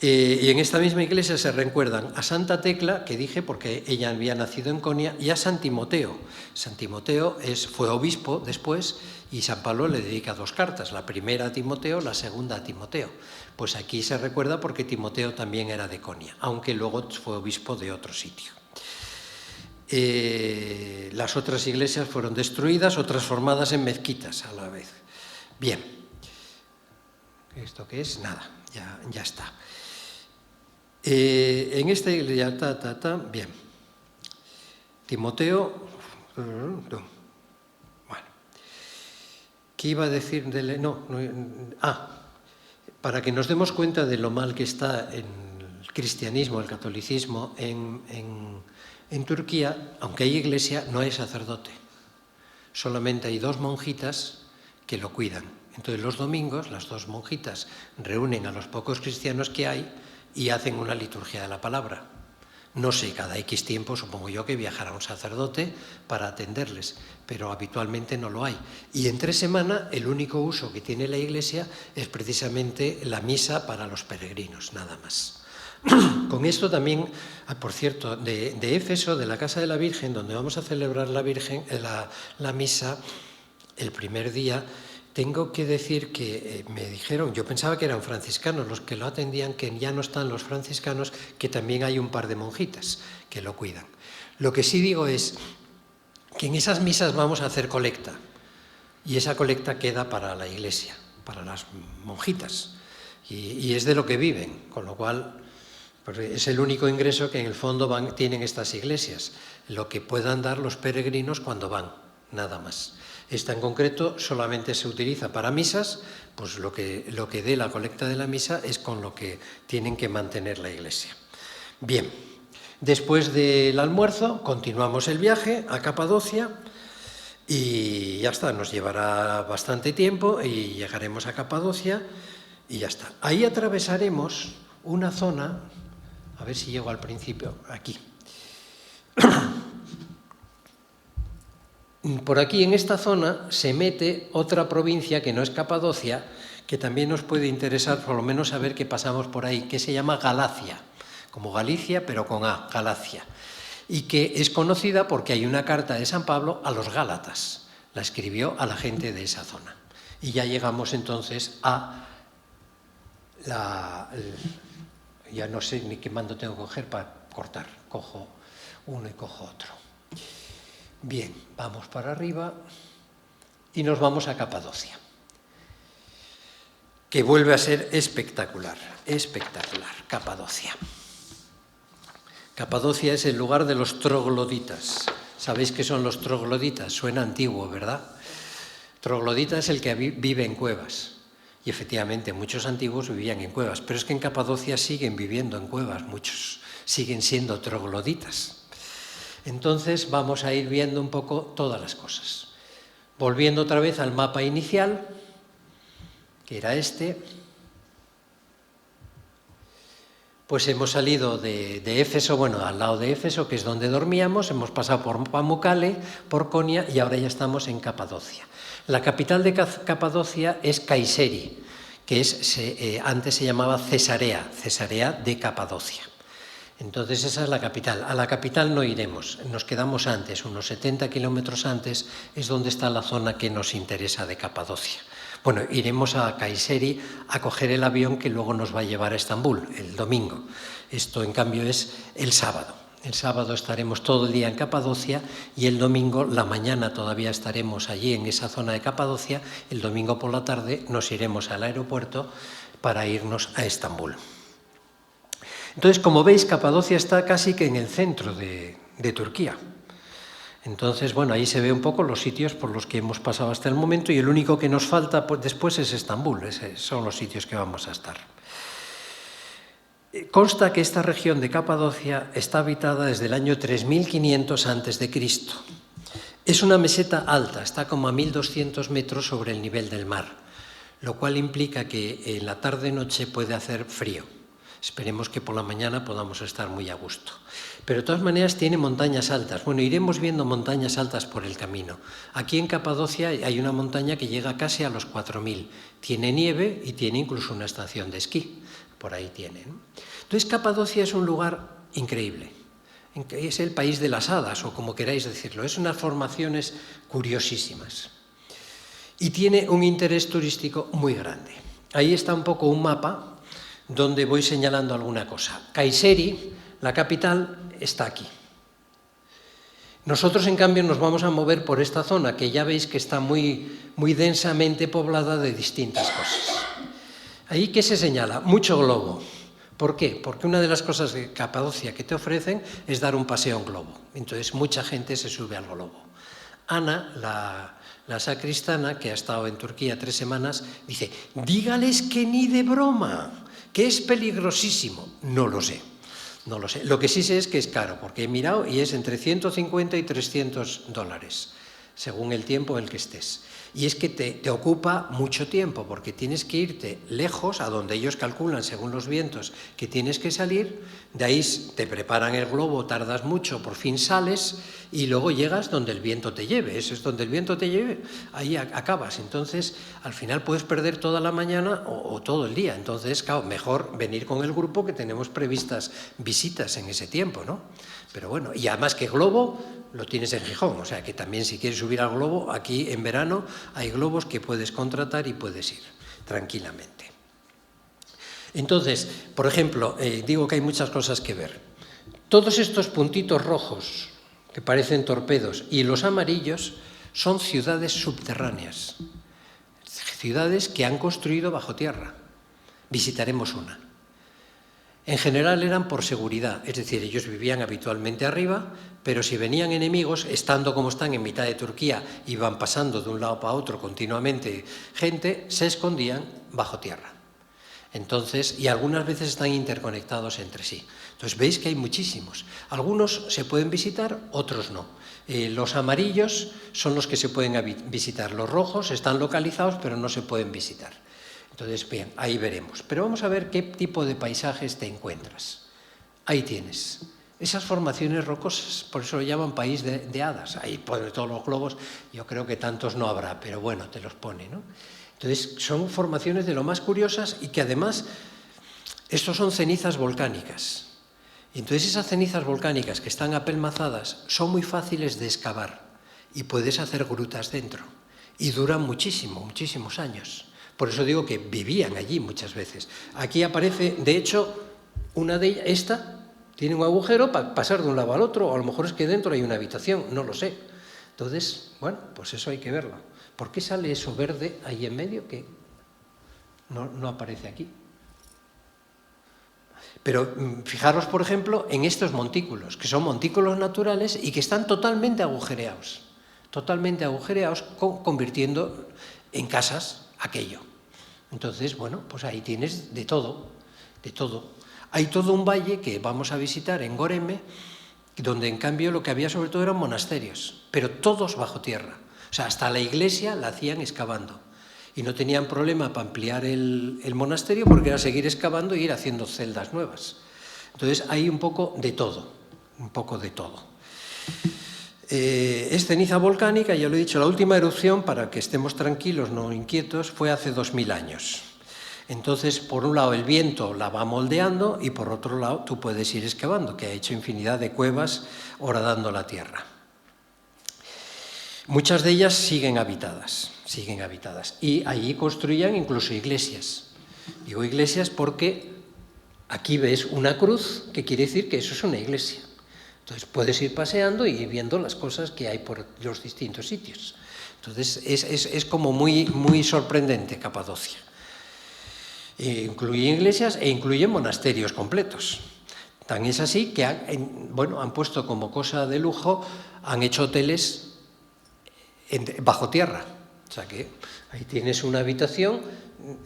[SPEAKER 1] Y en esta misma iglesia se recuerdan a Santa Tecla, que dije porque ella había nacido en Konya, y a San Timoteo. San Timoteo fue obispo después y San Pablo le dedica 2 cartas, la primera a Timoteo, la segunda a Timoteo. Pues aquí se recuerda porque Timoteo también era de Konya, aunque luego fue obispo de otro sitio. Las otras iglesias fueron destruidas o transformadas en mezquitas a la vez. Bien, ¿esto qué es? Nada, ya está. En esta iglesia, bien. Timoteo, bueno, ¿qué iba a decir? Para que nos demos cuenta de lo mal que está el cristianismo, el catolicismo en Turquía, aunque hay iglesia, no hay sacerdote. Solamente hay 2 monjitas que lo cuidan. Entonces los domingos las 2 monjitas reúnen a los pocos cristianos que hay y hacen una liturgia de la palabra. No sé, cada X tiempo supongo yo que viajará un sacerdote para atenderles, pero habitualmente no lo hay. Y entre semana el único uso que tiene la iglesia es precisamente la misa para los peregrinos, nada más. Con esto también, por cierto, de Éfeso, de la Casa de la Virgen, donde vamos a celebrar la misa el primer día, tengo que decir que me dijeron, yo pensaba que eran franciscanos los que lo atendían, que ya no están los franciscanos, que también hay un par de monjitas que lo cuidan. Lo que sí digo es que en esas misas vamos a hacer colecta, y esa colecta queda para la iglesia, para las monjitas, y es de lo que viven, con lo cual pues es el único ingreso que en el fondo tienen estas iglesias, lo que puedan dar los peregrinos cuando van, nada más. Esta en concreto solamente se utiliza para misas, pues lo que dé la colecta de la misa es con lo que tienen que mantener la iglesia. Bien, después del almuerzo continuamos el viaje a Capadocia y ya está, nos llevará bastante tiempo y llegaremos a Capadocia y ya está. Ahí atravesaremos una zona, a ver si llego al principio, aquí. Por aquí, en esta zona, se mete otra provincia que no es Capadocia, que también nos puede interesar, por lo menos saber que pasamos por ahí, que se llama Galacia, como Galicia, pero con A, Galacia, y que es conocida porque hay una carta de San Pablo a los Gálatas, la escribió a la gente de esa zona. Y ya llegamos entonces a ya no sé ni qué mando tengo que coger para cortar, cojo uno y cojo otro. Bien, vamos para arriba y nos vamos a Capadocia, que vuelve a ser espectacular, espectacular, Capadocia. Capadocia es el lugar de los trogloditas. ¿Sabéis qué son los trogloditas? Suena antiguo, ¿verdad? Troglodita es el que vive en cuevas. Y efectivamente, muchos antiguos vivían en cuevas, pero es que en Capadocia siguen viviendo en cuevas, muchos siguen siendo trogloditas. Entonces vamos a ir viendo un poco todas las cosas. Volviendo otra vez al mapa inicial, que era este, pues hemos salido de Éfeso, bueno, al lado de Éfeso, que es donde dormíamos, hemos pasado por Pamukkale, por Konya y ahora ya estamos en Capadocia. La capital de Capadocia es Kayseri, que antes se llamaba Cesarea de Capadocia. Entonces esa es la capital. A la capital no iremos, nos quedamos antes, unos 70 kilómetros antes, es donde está la zona que nos interesa de Capadocia. Bueno, iremos a Kayseri a coger el avión que luego nos va a llevar a Estambul el domingo. Esto, en cambio, es el sábado. El sábado estaremos todo el día en Capadocia y el domingo, la mañana todavía estaremos allí en esa zona de Capadocia. El domingo por la tarde nos iremos al aeropuerto para irnos a Estambul. Entonces, como veis, Capadocia está casi que en el centro de Turquía. Entonces, bueno, ahí se ve un poco los sitios por los que hemos pasado hasta el momento y el único que nos falta después es Estambul, son los sitios que vamos a estar. Consta que esta región de Capadocia está habitada desde el año 3500 a.C. Es una meseta alta, está como a 1200 metros sobre el nivel del mar, lo cual implica que en la tarde-noche puede hacer frío. Esperemos que por la mañana podamos estar muy a gusto. Pero de todas maneras tiene montañas altas. Bueno, iremos viendo montañas altas por el camino. Aquí en Capadocia hay una montaña que llega casi a los 4000. Tiene nieve y tiene incluso una estación de esquí. por ahí tiene, ¿no? Entonces Capadocia es un lugar increíble. Es el país de las hadas, o como queráis decirlo. Es unas formaciones curiosísimas. Y tiene un interés turístico muy grande. Ahí está un poco un mapa donde voy señalando alguna cosa. Kayseri, la capital, está aquí. Nosotros, en cambio, nos vamos a mover por esta zona, que ya veis que está muy densamente poblada de distintas cosas. Ahí, ¿qué se señala? Mucho globo. ¿Por qué? Porque una de las cosas de Capadocia que te ofrecen es dar un paseo en globo. Entonces, mucha gente se sube al globo. Ana, la sacristana, que ha estado en Turquía 3 semanas, dice, dígales que ni de broma, que es peligrosísimo. No lo sé. No lo sé. Lo que sí sé es que es caro, porque he mirado y es entre 150 y $300, según el tiempo en el que estés. Y es que te ocupa mucho tiempo, porque tienes que irte lejos, a donde ellos calculan, según los vientos, que tienes que salir. De ahí te preparan el globo, tardas mucho, por fin sales, y luego llegas donde el viento te lleve. Eso es donde el viento te lleve, ahí acabas. Entonces, al final puedes perder toda la mañana o todo el día. Entonces, claro, mejor venir con el grupo, que tenemos previstas visitas en ese tiempo, ¿no? Pero bueno, y además que globo lo tienes en Gijón, o sea que también si quieres subir al globo, aquí en verano hay globos que puedes contratar y puedes ir tranquilamente. Entonces, por ejemplo, digo que hay muchas cosas que ver. Todos estos puntitos rojos que parecen torpedos y los amarillos son ciudades subterráneas, ciudades que han construido bajo tierra. Visitaremos una. En general eran por seguridad, es decir, ellos vivían habitualmente arriba, pero si venían enemigos, estando como están en mitad de Turquía, iban pasando de un lado para otro continuamente gente, se escondían bajo tierra. Entonces, y algunas veces están interconectados entre sí. Entonces veis que hay muchísimos. Algunos se pueden visitar, otros no. Los amarillos son los que se pueden visitar. Los rojos están localizados, pero no se pueden visitar. Entonces, bien, ahí veremos. Pero vamos a ver qué tipo de paisajes te encuentras. Ahí tienes. Esas formaciones rocosas, por eso lo llaman país de hadas. Ahí ponen todos los globos, yo creo que tantos no habrá, pero bueno, te los pone, ¿no? Entonces, son formaciones de lo más curiosas y que además, estos son cenizas volcánicas. Y entonces esas cenizas volcánicas que están apelmazadas son muy fáciles de excavar y puedes hacer grutas dentro. Y duran muchísimos años. Por eso digo que vivían allí muchas veces. Aquí aparece, de hecho, una de ellas, esta, tiene un agujero para pasar de un lado al otro, o a lo mejor es que dentro hay una habitación, no lo sé. Entonces, bueno, pues eso hay que verlo. ¿Por qué sale eso verde ahí en medio que no aparece aquí? Pero fijaros, por ejemplo, en estos montículos, que son montículos naturales y que están totalmente agujereados, convirtiendo en casas aquello. Entonces, bueno, pues ahí tienes de todo. Hay todo un valle que vamos a visitar en Goreme, donde en cambio lo que había sobre todo eran monasterios, pero todos bajo tierra. O sea, hasta la iglesia la hacían excavando. Y no tenían problema para ampliar el monasterio, porque era seguir excavando y ir haciendo celdas nuevas. Entonces hay un poco de todo. Es ceniza volcánica, ya lo he dicho, la última erupción, para que estemos tranquilos, no inquietos, fue hace 2000 años. Entonces, por un lado, el viento la va moldeando y por otro lado, tú puedes ir excavando, que ha hecho infinidad de cuevas horadando la tierra. Muchas de ellas siguen habitadas, y allí construían incluso iglesias. Digo iglesias porque aquí ves una cruz, que quiere decir que eso es una iglesia. Entonces puedes ir paseando y viendo las cosas que hay por los distintos sitios. Entonces es como muy sorprendente Capadocia. Incluye iglesias e incluye monasterios completos. Tan es así que han puesto como cosa de lujo, han hecho hoteles bajo tierra. O sea que ahí tienes una habitación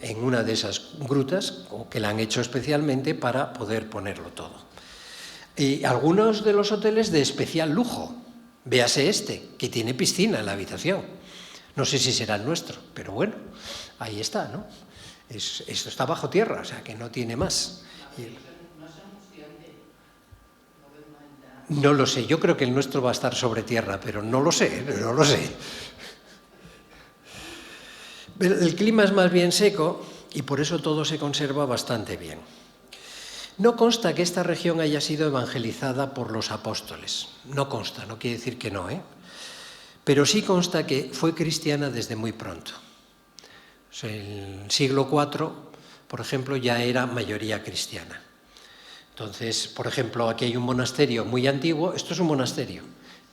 [SPEAKER 1] en una de esas grutas que la han hecho especialmente para poder ponerlo todo. Y algunos de los hoteles de especial lujo, véase este, que tiene piscina en la habitación. No sé si será el nuestro, pero bueno, ahí está, ¿no? Esto está bajo tierra, o sea que no tiene más. No lo sé, yo creo que el nuestro va a estar sobre tierra, pero no lo sé. El clima es más bien seco y por eso todo se conserva bastante bien. No consta que esta región haya sido evangelizada por los apóstoles. No consta, no quiere decir que no, pero sí consta que fue cristiana desde muy pronto. O sea, el siglo IV, por ejemplo, ya era mayoría cristiana. Entonces, por ejemplo, aquí hay un monasterio muy antiguo, esto es un monasterio,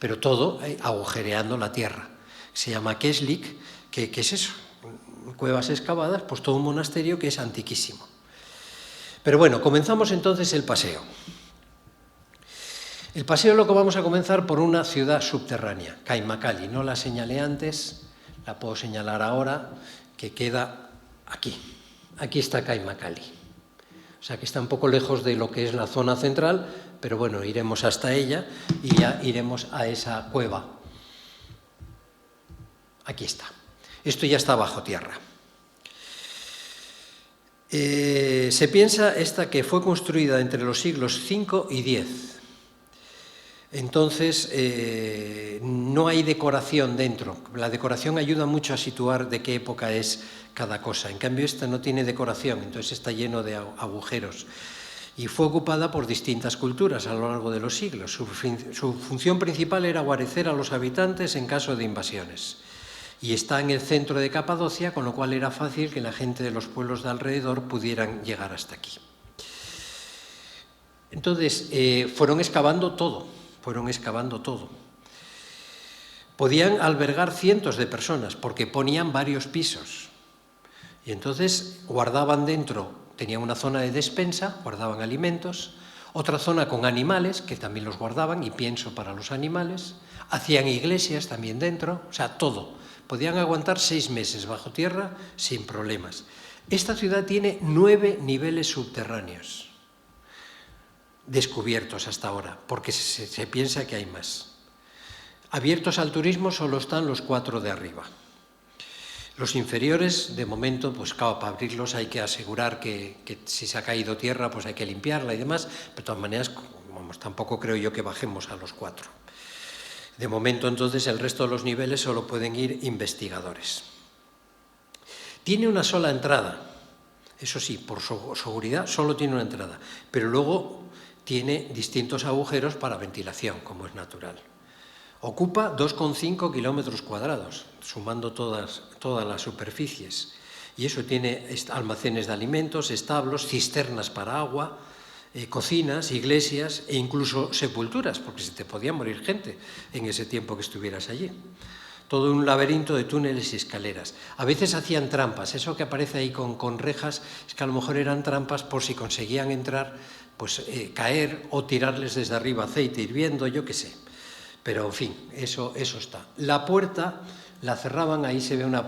[SPEAKER 1] pero todo agujereando la tierra. Se llama Keslik, que es eso, cuevas excavadas, pues todo un monasterio que es antiquísimo. Pero bueno, comenzamos entonces el paseo. El paseo lo que vamos a comenzar por una ciudad subterránea, Kaimakali. No la señalé antes, la puedo señalar ahora, que queda aquí. Aquí está Kaimakali. O sea que está un poco lejos de lo que es la zona central, pero bueno, iremos hasta ella y ya iremos a esa cueva. Aquí está. Esto ya está bajo tierra. Se piensa esta que fue construida entre los siglos V y X. Entonces, no hay decoración dentro. La decoración ayuda mucho a situar de qué época es cada cosa. En cambio, esta no tiene decoración, entonces está lleno de agujeros. Y fue ocupada por distintas culturas a lo largo de los siglos. Su función principal era guarecer a los habitantes en caso de invasiones. Y está en el centro de Capadocia, con lo cual era fácil que la gente de los pueblos de alrededor pudieran llegar hasta aquí. Entonces, fueron excavando todo. Podían albergar cientos de personas, porque ponían varios pisos. Y entonces guardaban dentro, tenían una zona de despensa, guardaban alimentos, otra zona con animales, que también los guardaban, y pienso para los animales, hacían iglesias también dentro, o sea, todo. Podían aguantar 6 meses bajo tierra sin problemas. Esta ciudad tiene 9 niveles subterráneos descubiertos hasta ahora, porque se piensa que hay más. Abiertos al turismo solo están los 4 de arriba. Los inferiores, de momento, pues claro, para abrirlos hay que asegurar que si se ha caído tierra, pues hay que limpiarla y demás, pero de todas maneras, vamos, tampoco creo yo que bajemos a los 4. De momento, entonces, el resto de los niveles solo pueden ir investigadores. Tiene una sola entrada, eso sí, por seguridad solo tiene una entrada, pero luego tiene distintos agujeros para ventilación, como es natural. Ocupa 2,5 kilómetros cuadrados, sumando todas las superficies. Y eso tiene almacenes de alimentos, establos, cisternas para agua, cocinas, iglesias e incluso sepulturas, porque se te podía morir gente en ese tiempo que estuvieras allí. Todo un laberinto de túneles y escaleras. A veces hacían trampas, eso que aparece ahí con rejas, es que a lo mejor eran trampas por si conseguían entrar, pues caer o tirarles desde arriba aceite hirviendo, yo qué sé. Pero en fin, eso está. La puerta la cerraban, ahí se ve una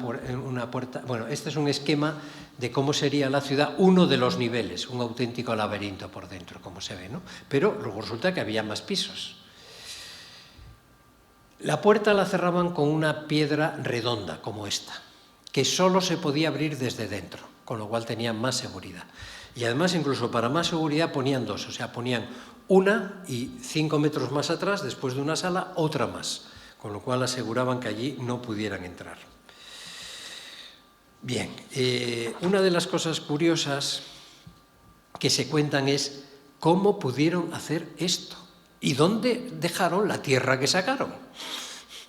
[SPEAKER 1] puerta. Bueno, este es un esquema de cómo sería la ciudad, uno de los niveles, un auténtico laberinto por dentro, como se ve, ¿no? Pero luego resulta que había más pisos. La puerta la cerraban con una piedra redonda, como esta, que solo se podía abrir desde dentro, con lo cual tenían más seguridad. Y además, incluso para más seguridad, ponían 2, o sea, ponían una y 5 metros más atrás, después de una sala, otra más, con lo cual aseguraban que allí no pudieran entrar. Bien, una de las cosas curiosas que se cuentan es cómo pudieron hacer esto y dónde dejaron la tierra que sacaron.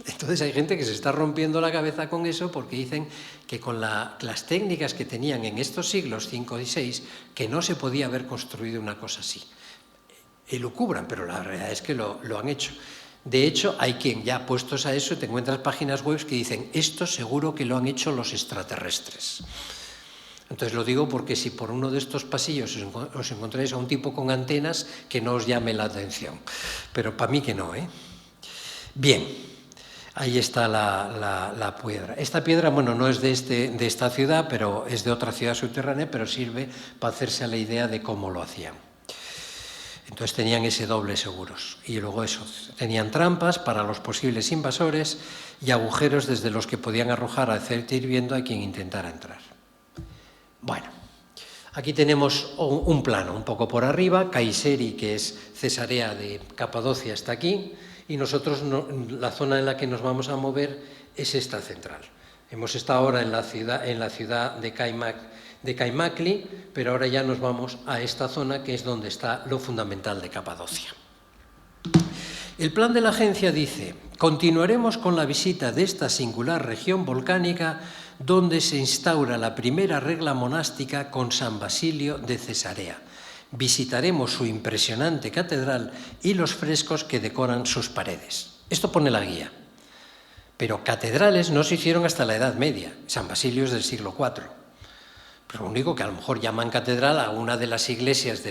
[SPEAKER 1] Entonces hay gente que se está rompiendo la cabeza con eso porque dicen que con las técnicas que tenían en estos siglos 5 y 6, que no se podía haber construido una cosa así. Elucubran, pero la realidad es que lo han hecho. De hecho, hay quien ya puestos a eso, te encuentras páginas web que dicen esto seguro que lo han hecho los extraterrestres. Entonces lo digo porque si por uno de estos pasillos os encontráis a un tipo con antenas, que no os llame la atención. Pero para mí que no, ¿eh? Bien, ahí está la piedra. Esta piedra, bueno, no es de esta ciudad, pero es de otra ciudad subterránea, pero sirve para hacerse a la idea de cómo lo hacían. Entonces tenían ese doble seguros. Y luego eso, tenían trampas para los posibles invasores y agujeros desde los que podían arrojar aceite hirviendo a quien intentara entrar. Bueno, aquí tenemos un plano, un poco por arriba, Kayseri, que es Cesarea de Capadocia, está aquí, y nosotros, la zona en la que nos vamos a mover es esta central. Hemos estado ahora en la ciudad de Kaimak de Kaimakli, pero ahora ya nos vamos a esta zona que es donde está lo fundamental de Capadocia. El plan de la agencia dice: continuaremos con la visita de esta singular región volcánica donde se instaura la primera regla monástica con San Basilio de Cesarea. Visitaremos su impresionante catedral y los frescos que decoran sus paredes. Esto pone la guía. Pero catedrales no se hicieron hasta la Edad Media. San Basilio es del siglo IV. Pero lo único que a lo mejor llaman catedral a una de las iglesias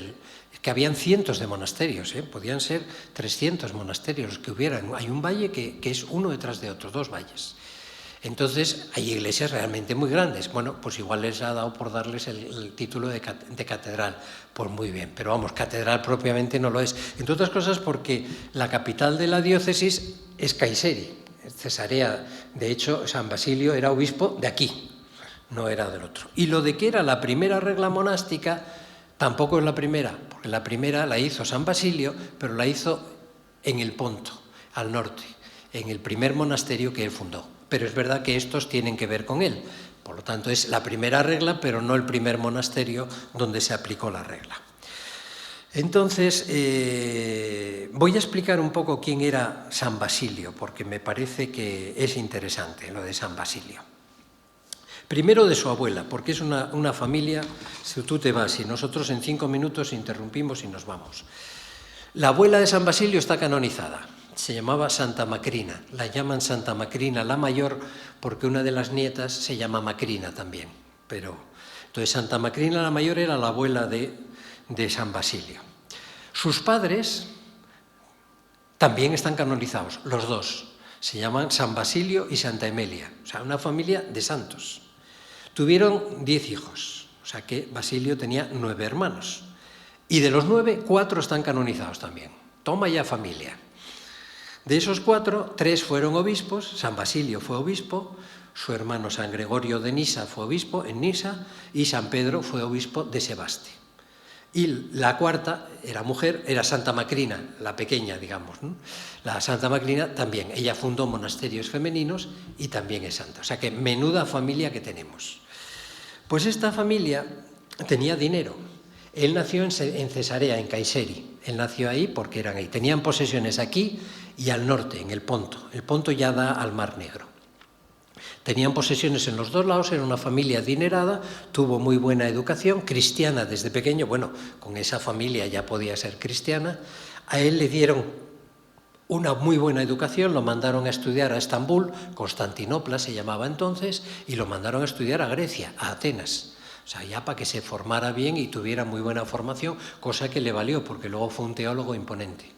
[SPEAKER 1] que habían cientos de monasterios, podían ser 300 monasterios los que hubieran. Hay un valle que es uno detrás de otro, 2 valles. Entonces hay iglesias realmente muy grandes. Bueno, pues igual les ha dado por darles el título de catedral. Pues muy bien, pero vamos, catedral propiamente no lo es. Entre otras cosas porque la capital de la diócesis es Kayseri, Cesarea. De hecho, San Basilio era obispo de aquí, no era del otro. Y lo de que era la primera regla monástica, tampoco es la primera, porque la primera la hizo San Basilio, pero la hizo en el Ponto, al norte, en el primer monasterio que él fundó. Pero es verdad que estos tienen que ver con él. Por lo tanto, es la primera regla, pero no el primer monasterio donde se aplicó la regla. Entonces, voy a explicar un poco quién era San Basilio, porque me parece que es interesante lo de San Basilio. Primero de su abuela, porque es una familia, si tú te vas y nosotros en 5 minutos interrumpimos y nos vamos. La abuela de San Basilio está canonizada. Se llamaba Santa Macrina, la llaman Santa Macrina la mayor porque una de las nietas se llama Macrina también. Entonces Santa Macrina la mayor era la abuela de San Basilio. Sus padres también están canonizados, los dos. Se llaman San Basilio y Santa Emelia, o sea, una familia de santos. Tuvieron 10 hijos, o sea que Basilio tenía 9 hermanos. Y de los 9, 4 están canonizados también. Toma ya familia. De esos 4, 3 fueron obispos. San Basilio fue obispo, su hermano San Gregorio de Nisa fue obispo en Nisa y San Pedro fue obispo de Sebaste. Y la cuarta era mujer, era Santa Macrina, la pequeña, digamos, ¿no? La Santa Macrina también, ella fundó monasterios femeninos y también es santa. O sea que menuda familia que tenemos. Pues esta familia tenía dinero. Él nació en Cesarea, en Kayseri. Él nació ahí porque eran ahí. Tenían posesiones aquí y al norte, en el Ponto. El Ponto ya da al Mar Negro. Tenían posesiones en los 2 lados, era una familia adinerada, tuvo muy buena educación, cristiana desde pequeño. Bueno, con esa familia ya podía ser cristiana. A él le dieron una muy buena educación, lo mandaron a estudiar a Estambul, Constantinopla se llamaba entonces, y lo mandaron a estudiar a Grecia, a Atenas. O sea, ya para que se formara bien y tuviera muy buena formación, cosa que le valió, porque luego fue un teólogo imponente.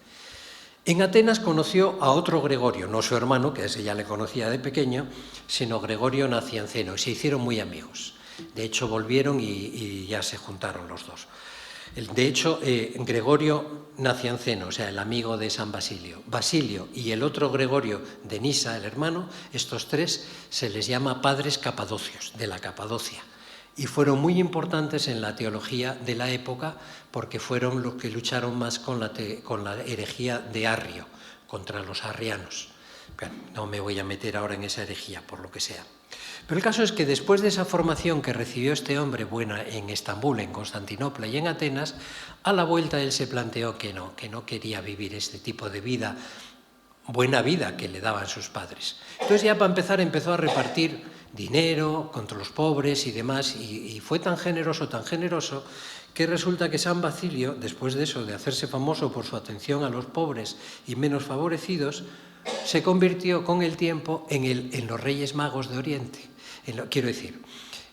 [SPEAKER 1] En Atenas conoció a otro Gregorio, no su hermano, que a ese ya le conocía de pequeño, sino Gregorio Nacianceno, y se hicieron muy amigos. De hecho, volvieron y ya se juntaron los dos. De hecho, Gregorio Nacianceno, o sea, el amigo de San Basilio, Basilio y el otro Gregorio de Nisa, el hermano, estos 3 se les llama padres capadocios, de la Capadocia. Y fueron muy importantes en la teología de la época porque fueron los que lucharon más con la herejía de Arrio, contra los arrianos. Bueno, no me voy a meter ahora en esa herejía, por lo que sea. Pero el caso es que después de esa formación que recibió este hombre buena en Estambul, en Constantinopla y en Atenas, a la vuelta él se planteó que no quería vivir este tipo de vida, buena vida que le daban sus padres. Entonces ya para empezar empezó a repartir dinero contra los pobres y demás, y fue tan generoso que resulta que San Basilio, después de eso, de hacerse famoso por su atención a los pobres y menos favorecidos, se convirtió con el tiempo en los Reyes Magos de Oriente. Quiero decir,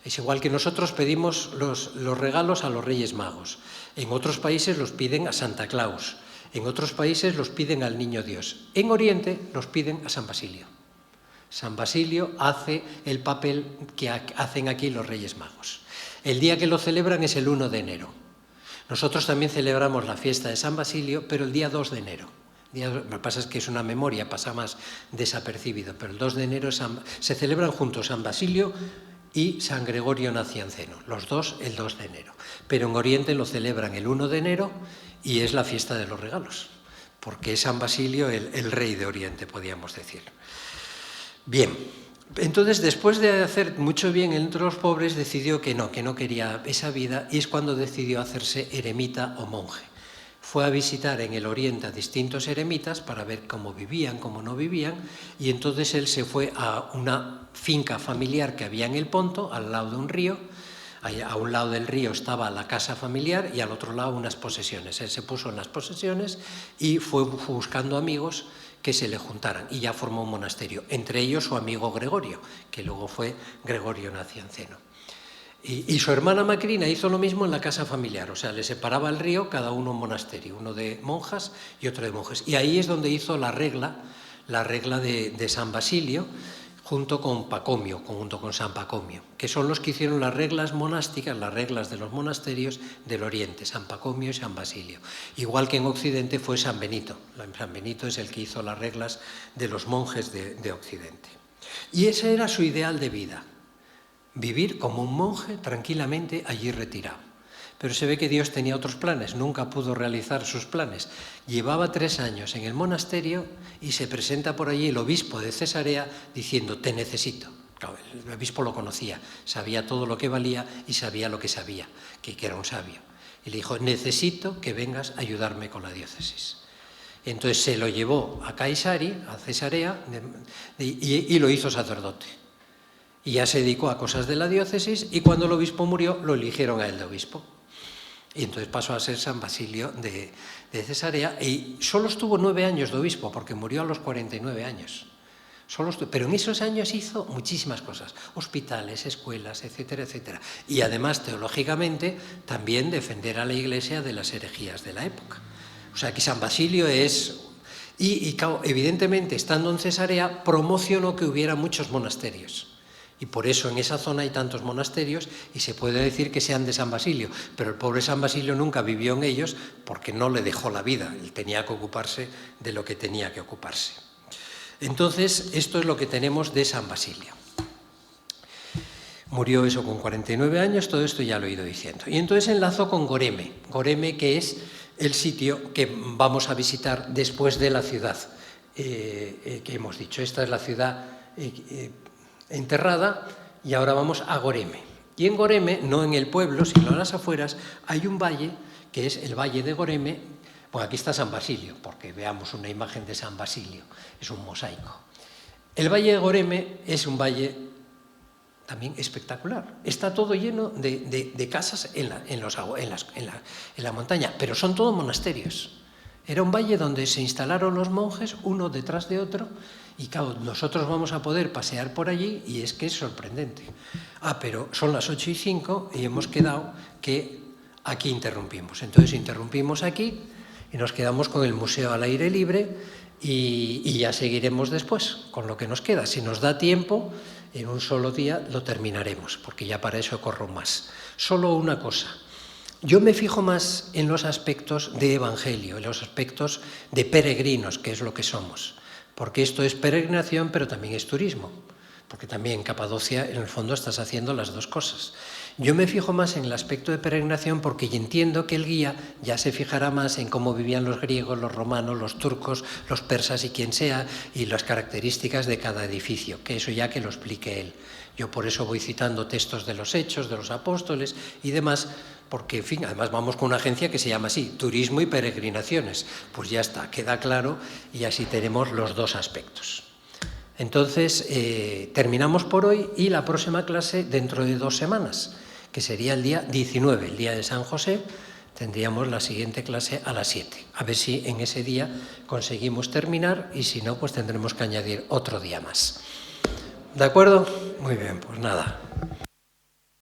[SPEAKER 1] es igual que nosotros pedimos los regalos a los Reyes Magos. En otros países los piden a Santa Claus, en otros países los piden al Niño Dios. En Oriente los piden a San Basilio. San Basilio hace el papel que hacen aquí los Reyes Magos. El día que lo celebran es el 1 de enero. Nosotros también celebramos la fiesta de San Basilio, pero el día 2 de enero. Lo que pasa es que es una memoria, pasa más desapercibido, pero el 2 de enero se celebran juntos San Basilio y San Gregorio Nacianceno, los dos el 2 de enero. Pero en Oriente lo celebran el 1 de enero y es la fiesta de los regalos, porque es San Basilio el rey de Oriente, podríamos decir. Bien, Entonces, después de hacer mucho bien entre los pobres, decidió que no quería esa vida, y es cuando decidió hacerse eremita o monje. Fue a visitar en el Oriente a distintos eremitas para ver cómo vivían, cómo no vivían, y entonces él se fue a una finca familiar que había en el Ponto, al lado de un río. A un lado del río estaba la casa familiar y al otro lado unas posesiones. Él se puso en las posesiones y fue buscando amigos que se le juntaran, y ya formó un monasterio, entre ellos su amigo Gregorio, que luego fue Gregorio Nacianceno. Y su hermana Macrina hizo lo mismo en la casa familiar, o sea, le separaba el río, cada uno un monasterio, uno de monjas y otro de monjes. Y ahí es donde hizo la regla de San Basilio, junto con Pacomio, junto con San Pacomio, que son los que hicieron las reglas monásticas, las reglas de los monasterios del Oriente, San Pacomio y San Basilio. Igual que en Occidente fue San Benito. San Benito es el que hizo las reglas de los monjes de Occidente. Y ese era su ideal de vida, vivir como un monje tranquilamente allí retirado. Pero se ve que Dios tenía otros planes, nunca pudo realizar sus planes. Llevaba 3 años en el monasterio y se presenta por allí el obispo de Cesarea diciendo: te necesito. Claro, el obispo lo conocía, sabía todo lo que valía y sabía lo que sabía, que era un sabio. Y le dijo: necesito que vengas a ayudarme con la diócesis. Entonces se lo llevó a Cesarea, y lo hizo sacerdote. Y ya se dedicó a cosas de la diócesis, y cuando el obispo murió lo eligieron a él de obispo. Y entonces pasó a ser San Basilio de Cesarea, y solo estuvo 9 años de obispo, porque murió a los 49 años. Pero en esos años hizo muchísimas cosas, hospitales, escuelas, etcétera, etcétera. Y además, teológicamente, también defender a la Iglesia de las herejías de la época. O sea que San Basilio es... Y evidentemente, estando en Cesarea, promocionó que hubiera muchos monasterios. Y por eso en esa zona hay tantos monasterios, y se puede decir que sean de San Basilio, pero el pobre San Basilio nunca vivió en ellos porque no le dejó la vida, él tenía que ocuparse de lo que tenía que ocuparse. Entonces, esto es lo que tenemos de San Basilio. Murió eso con 49 años, todo esto ya lo he ido diciendo. Y entonces enlazo con Goreme, que es el sitio que vamos a visitar después de la ciudad que hemos dicho. Esta es la ciudad enterrada, y ahora vamos a Goreme. Y en Goreme, no en el pueblo, sino en las afueras, hay un valle, que es el Valle de Goreme. Bueno, aquí está San Basilio, porque veamos una imagen de San Basilio, es un mosaico. El Valle de Goreme es un valle también espectacular. Está todo lleno de casas en la montaña, pero son todos monasterios. Era un valle donde se instalaron los monjes, uno detrás de otro, y claro, nosotros vamos a poder pasear por allí, y es que es sorprendente. Pero son las 8:05 y hemos quedado que aquí interrumpimos. Entonces interrumpimos aquí y nos quedamos con el museo al aire libre, y ya seguiremos después con lo que nos queda. Si nos da tiempo, en un solo día lo terminaremos, porque ya para eso corro más. Solo una cosa. Yo me fijo más en los aspectos de evangelio, en los aspectos de peregrinos, que es lo que somos. Porque esto es peregrinación, pero también es turismo. Porque también en Capadocia, en el fondo, estás haciendo las dos cosas. Yo me fijo más en el aspecto de peregrinación porque entiendo que el guía ya se fijará más en cómo vivían los griegos, los romanos, los turcos, los persas y quien sea, y las características de cada edificio, que eso ya que lo explique él. Yo por eso voy citando textos de los Hechos, de los Apóstoles y demás, porque, en fin, además vamos con una agencia que se llama así, Turismo y Peregrinaciones. Pues ya está, queda claro, y así tenemos los dos aspectos. Entonces, terminamos por hoy, y la próxima clase dentro de 2 semanas, que sería el día 19, el día de San José, tendríamos la siguiente clase a las 7. A ver si en ese día conseguimos terminar, y si no, pues tendremos que añadir otro día más. ¿De acuerdo? Muy bien, pues nada.